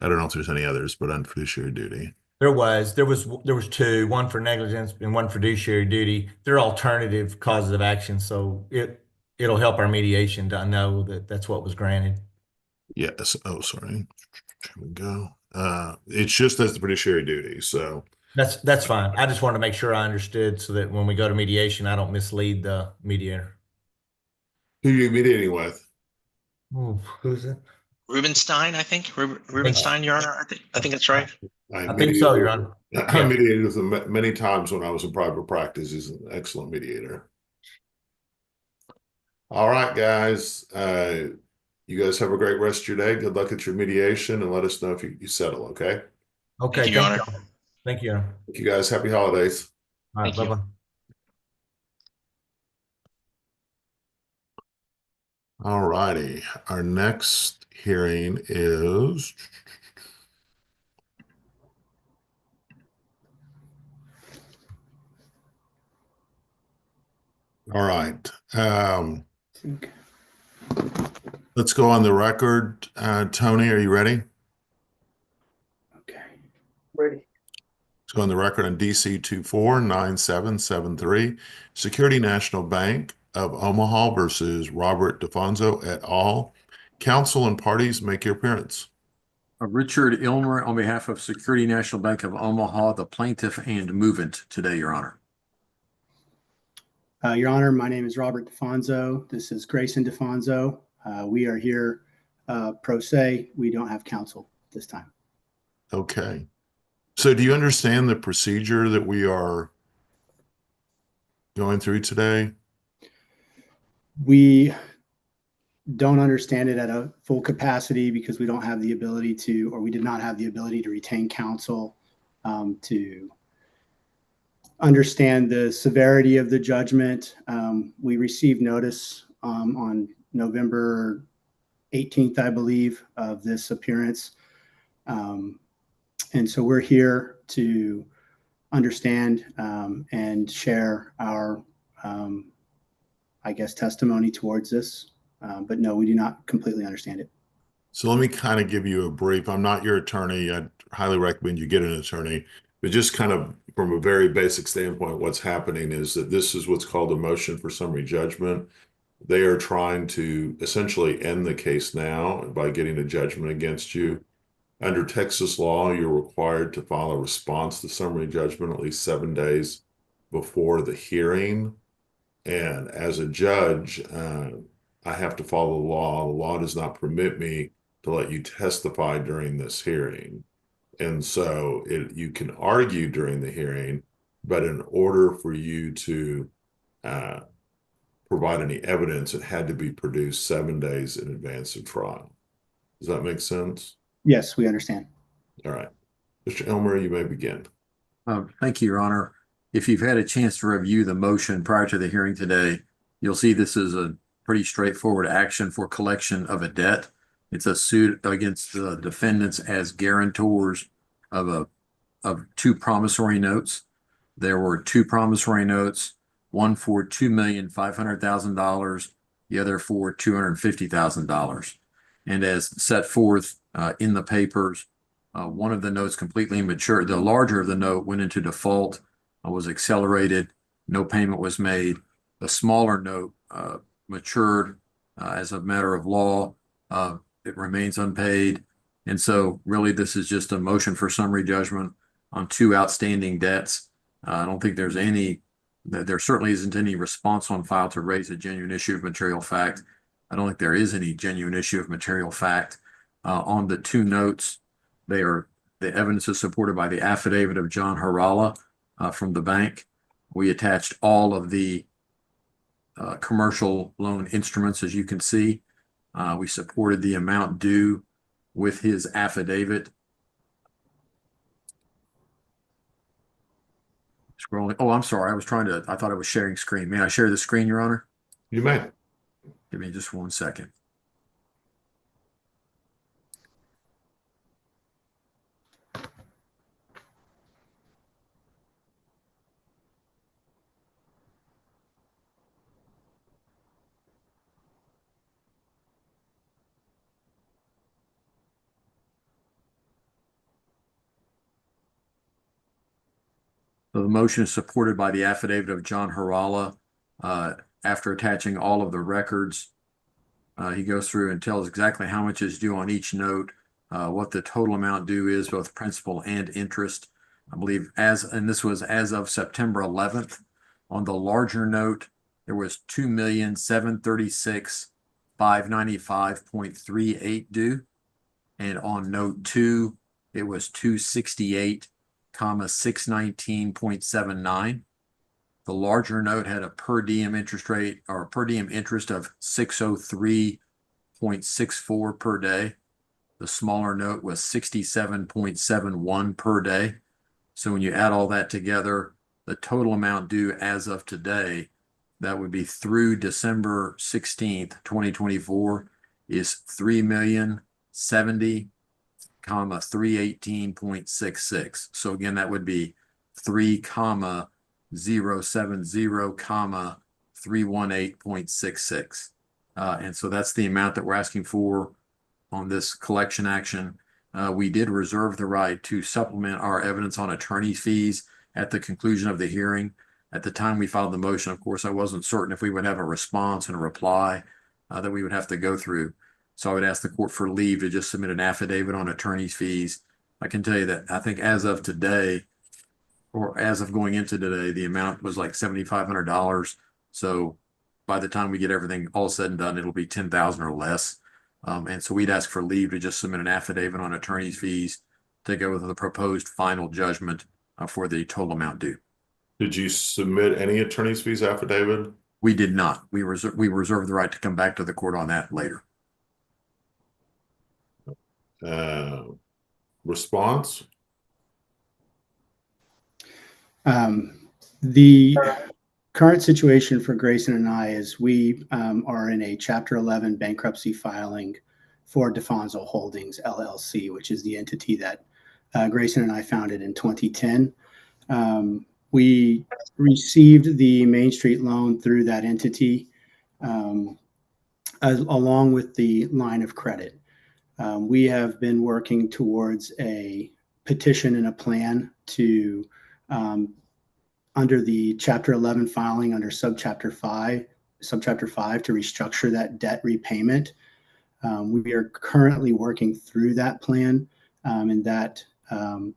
I don't know if there's any others, but on fiduciary duty. There was two, one for negligence and one fiduciary duty. They're alternative causes of action, so it'll help our mediation to know that that's what was granted. Yes. Oh, sorry. Here we go. It's just as the fiduciary duty. So That's fine. I just wanted to make sure I understood so that when we go to mediation, I don't mislead the mediator. who are you mediating with? Ooh, who's it? Rubenstein, I think. Rubenstein, Your Honor. I think that's right. I think so, Your Honor. I mediated with him many times when I was in private practice. He's an excellent mediator. All right, guys. You guys have a great rest of your day. Good luck at your mediation and let us know if you settle, okay? Okay, Thank you, Your thank Honor. you. Thank you, Your Honor. Thank you guys. Happy holidays. All right, Thank you. bye-bye. All righty. Our next hearing is all right. Let's go on the record. Tony, are you ready? Okay. Ready. Let's go on the record on DC 249773, Security National Bank of Omaha versus Robert DeFonso et al. Counsel and parties make your appearance. Richard Ilmer on behalf of Security National Bank of Omaha, the plaintiff and movant today, Your Honor. Your Honor, my name is Robert DeFonso. This is Grayson DeFonso. We are here pro se. We don't have counsel this time. Okay. So do you understand the procedure that we are going through today? We don't understand it at a full capacity because we don't have the ability to, or we did not have the ability to retain counsel to understand the severity of the judgment. We received notice on November 18th, I believe, of this appearance. And so we're here to understand and share our, I guess, testimony towards this. But no, we do not completely understand it. So let me kind of give you a brief. I'm not your attorney. I'd highly recommend you get an attorney. But just kind of from a very basic standpoint, what's happening is that this is what's called a motion for summary judgment. They are trying to essentially end the case now by getting a judgment against you. Under Texas law, you're required to file a response to summary judgment at least 7 days before the hearing. And as a judge, I have to follow the law. The law does not permit me to let you testify during this hearing. And so you can argue during the hearing, but in order for you to provide any evidence, it had to be produced 7 days in advance of trial. Does that make sense? Yes, we understand. All right. Mr. Elmer, you may begin. Thank you, Your Honor. If you've had a chance to review the motion prior to the hearing today, you'll see this is a pretty straightforward action for collection of a debt. It's a suit against the defendants as guarantors of two promissory notes. There were two promissory notes, one for $2,500,000, the other for $250,000. And as set forth in the papers, one of the notes completely matured. The larger of the note went into default, was accelerated, no payment was made. The smaller note matured as a matter of law. It remains unpaid. And so really this is just a motion for summary judgment on two outstanding debts. I don't think there certainly isn't any response on file to raise a genuine issue of material fact. I don't think there is any genuine issue of material fact. On the two notes, the evidence is supported by the affidavit of John Harala from the bank. We attached all of the commercial loan instruments, as you can see. We supported the amount due with his affidavit. Scrolling. Oh, I'm sorry. I thought I was sharing screen. May I share the screen, Your Honor? You may. Give me just 1 second. So the motion is supported by the affidavit of John Harala. After attaching all of the records, he goes through and tells exactly how much is due on each note, what the total amount due is, both principal and interest. I believe and this was as of September 11th. On the larger note, there was $2,736,595.38 due. And on note 2, it was $268,619.79. The larger note had a per diem interest rate or per diem interest of 603.64 per day. The smaller note was 67.71 per day. So when you add all that together, the total amount due as of today, that would be through December 16th, 2024, is $3,070,318.66. So again, that would be 3,070,318.66. And so that's the amount that we're asking for on this collection action. We did reserve the right to supplement our evidence on attorney fees at the conclusion of the hearing. At the time we filed the motion, of course, I wasn't certain if we would have a response and a reply that we would have to go through. So I would ask the court for leave to just submit an affidavit on attorney's fees. I can tell you that I think as of today, or as of going into today, the amount was like $7,500. So by the time we get everything all said and done, it'll be $10,000 or less. And so we'd ask for leave to just submit an affidavit on attorney's fees to go with the proposed final judgment for the total amount due. Did you submit any attorney's fees affidavit? We did not. We reserve the right to come back to the court on that later. Response? The current situation for Grayson and I is we are in a Chapter 11 bankruptcy filing for DeFonso Holdings, LLC, which is the entity that Grayson and I founded in 2010. We received the Main Street loan through that entity along with the line of credit. We have been working towards a petition and a plan to under the Chapter 11 filing under Subchapter 5 to restructure that debt repayment. We are currently working through that plan, and that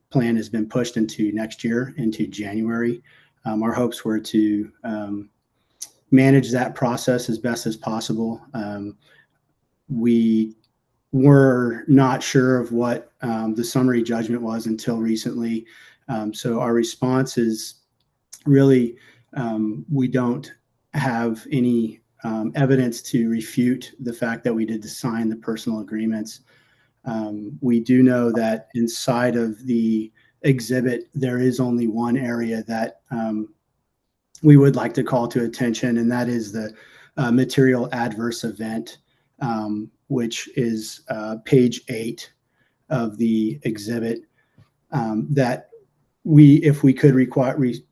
plan has been pushed into next year, into January. Our hopes were to manage that process as best as possible. We were not sure of what the summary judgment was until recently. So our response is really we don't have any evidence to refute the fact that we did sign the personal agreements. We do know that inside of the exhibit, there is only one area that we would like to call to attention, and that is the material adverse event, which is page 8 of the exhibit. That if we could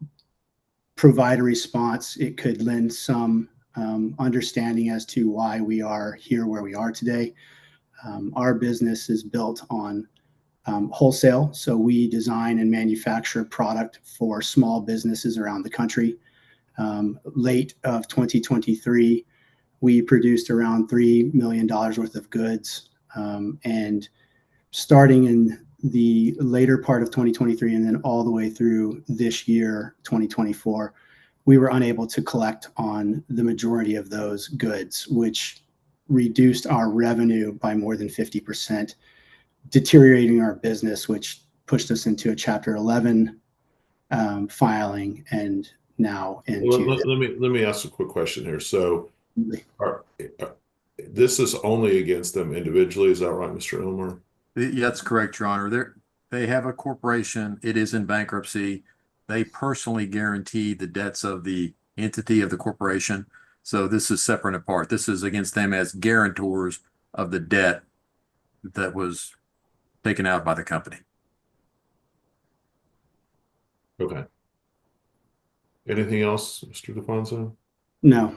provide a response, it could lend some understanding as to why we are here where we are today. Our business is built on wholesale, so we design and manufacture product for small businesses around the country. Late of 2023, we produced around $3 million worth of goods. And starting in the later part of 2023 and then all the way through this year, 2024, we were unable to collect on the majority of those goods, which reduced our revenue by more than 50%, deteriorating our business, which pushed us into a Chapter 11 filing, and now into. Let me ask a quick question here. So, this is only against them individually, is that right, Mr. Elmer? Yeah, that's correct, Your Honor. They have a corporation. It is in bankruptcy. They personally guarantee the debts of the entity of the corporation. So this is separate and apart. This is against them as guarantors of the debt that was taken out by the company. Okay. Anything else, Mr. DeFonso? No.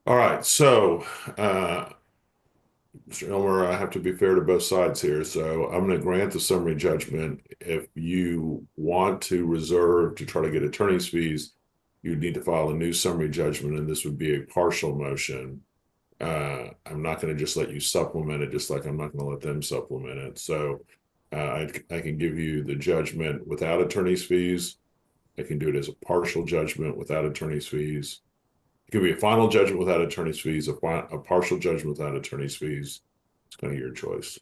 All right. So, Mr. Elmer, I have to be fair to both sides here. So I'm going to grant the summary judgment. If you want to reserve to try to get attorney's fees, you need to file a new summary judgment, and this would be a partial motion. I'm not going to just let you supplement it, just like I'm not going to let them supplement it. So I can give you the judgment without attorney's fees. I can do it as a partial judgment without attorney's fees. It could be a final judgment without attorney's fees, a partial judgment without attorney's fees. It's kind of your choice.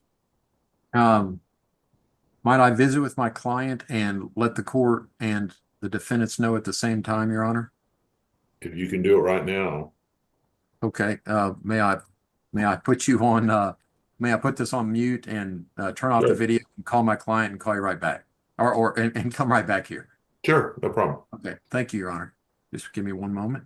Might I visit with my client and let the court and the defendants know at the same time, Your Honor? If you can do it right now. Okay. May I put you on? May I put this on mute and turn off the video and call my client and call you right back, and come right back here? Sure, no problem. Okay. Thank you, Your Honor. Just give me one moment.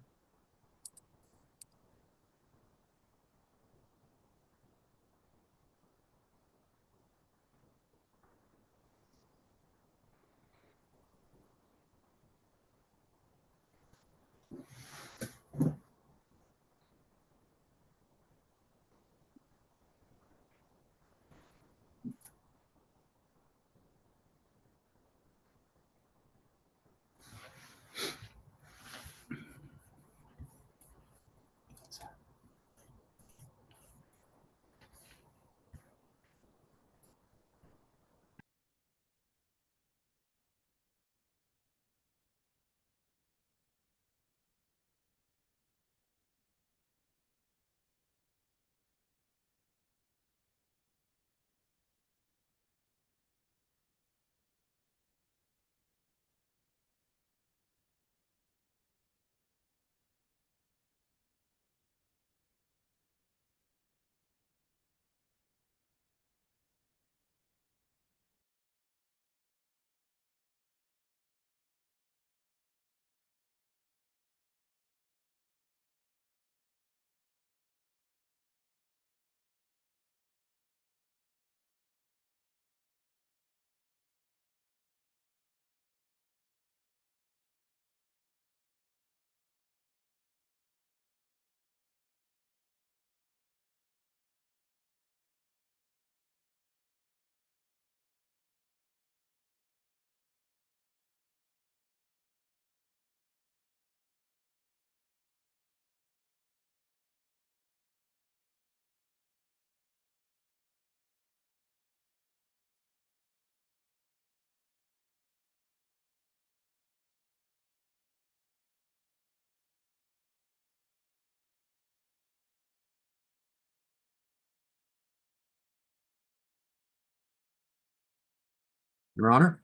Your Honor.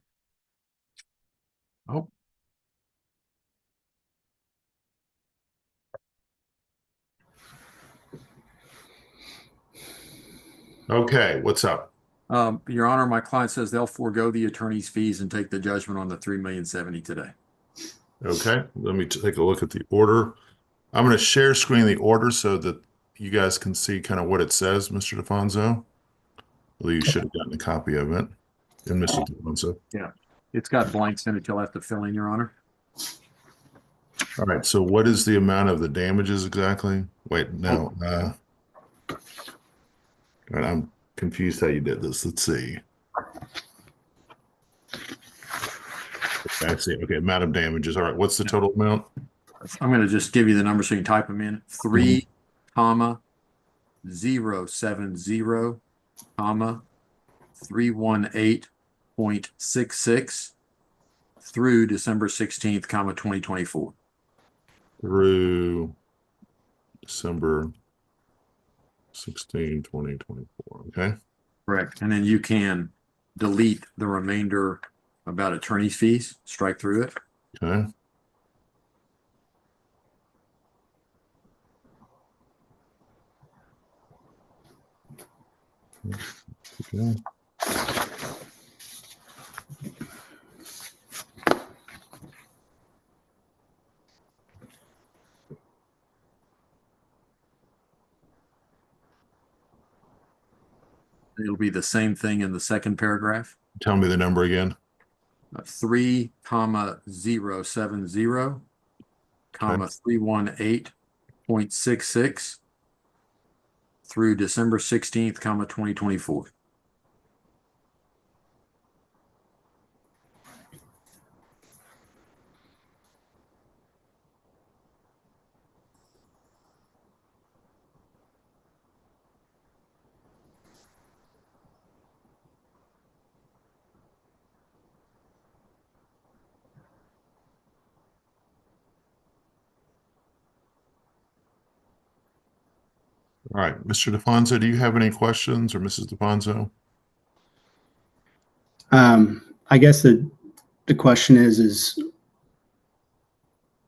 Oh, Okay, what's up? Your Honor, my client says they'll forego the attorney's fees and take the judgment on the $3,070,000 today. Okay, let me take a look at the order. I'm going to share screen the order so that you guys can see kind of what it says, Mr. DeFonso. Well, you should have gotten a copy of it. And Mr. DeFonso. Yeah, it's got blanks in it. You'll have to fill in, Your Honor. All right, so what is the amount of the damages exactly? Wait, no. All right, I'm confused how you did this. Let's see. I see. Okay, amount of damages. All right, what's the total amount? I'm going to just give you the number so you can type them in. 3,070, 318.66 through December 16th, 2024. Through December 16, 2024. Okay. Correct. And then you can delete the remainder about attorney's fees, strike through it. Okay. Okay. It'll be the same thing in the second paragraph. Tell me the number again. 3,070, 318.66 through December 16th, 2024. All right, Mr. DeFonso, do you have any questions, or Mrs. DeFonso? I guess the question is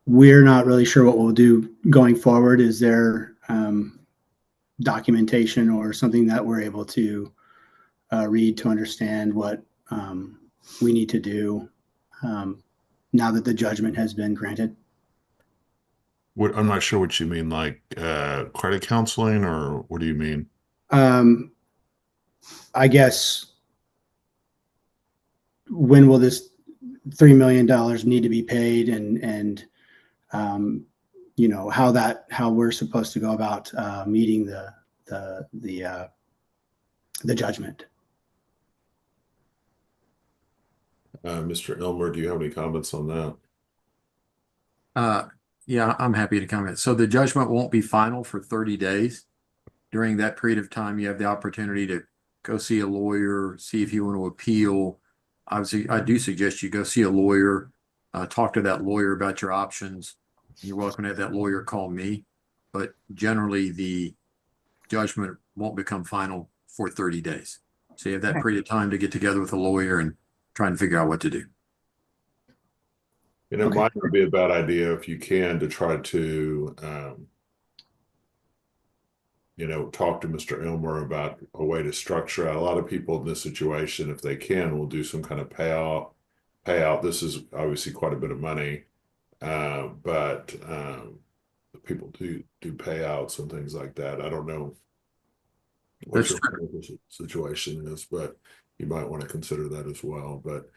we're not really sure what we'll do going forward. Is there documentation or something that we're able to read to understand what we need to do now that the judgment has been granted? What, I'm not sure what you mean, like credit counseling, or what do you mean? I guess when will this $3 million need to be paid, and you know how we're supposed to go about meeting the judgment. Mr. Elmer, do you have any comments on that? Yeah, I'm happy to comment. So the judgment won't be final for 30 days. During that period of time, you have the opportunity to go see a lawyer, see if you want to appeal. Obviously, I do suggest you go see a lawyer, talk to that lawyer about your options. You're welcome to have that lawyer call me, but generally the judgment won't become final for 30 days. So you have that period of time to get together with a lawyer and try and figure out what to do. And it might not be a bad idea, if you can, to try to, you know, talk to Mr. Elmer about a way to structure out. A lot of people in this situation, if they can, will do some kind of payout. This is obviously quite a bit of money, but people do payouts and things like that. I don't know what your situation is, but you might want to consider that as well. But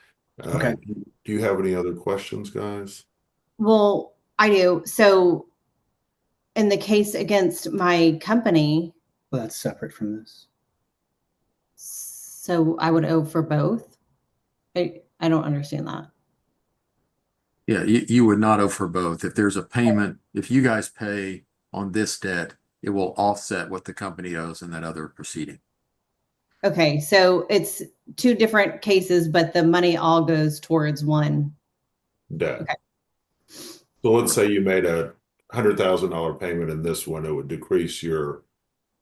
Okay. do you have any other questions, guys? Well, I do. So in the case against my company, Well, that's separate from this. so I would owe for both. I don't understand that. Yeah, you would not owe for both. If there's a payment, if you guys pay on this debt, it will offset what the company owes in that other proceeding. Okay, so it's two different cases, but the money all goes towards one. Debt. Okay. So let's say you made a $100,000 payment in this one, it would decrease your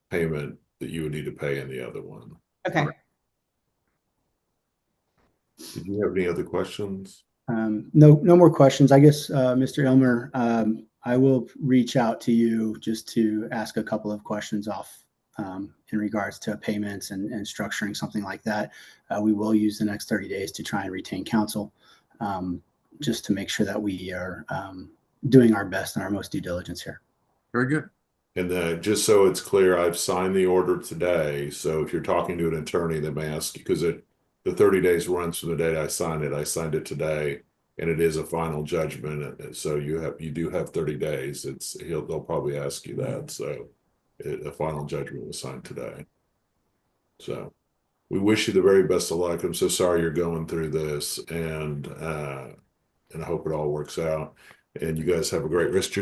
payment that you would need to pay in the other one. Okay. Did you have any other questions? No more questions. I guess, Mr. Ilmer, I will reach out to you just to ask a couple of questions off in regards to payments and structuring something like that. We will use the next 30 days to try and retain counsel, just to make sure that we are doing our best and our most due diligence here. Very good. And just so it's clear, I've signed the order today. So if you're talking to an attorney, they may ask you, because the 30 days runs from the date I signed it. I signed it today, and it is a final judgment. So you do have 30 days. They'll probably ask you that. So a final judgment was signed today. So we wish you the very best of luck. I'm so sorry you're going through this, and I hope it all works out. And you guys have a great rest of your day.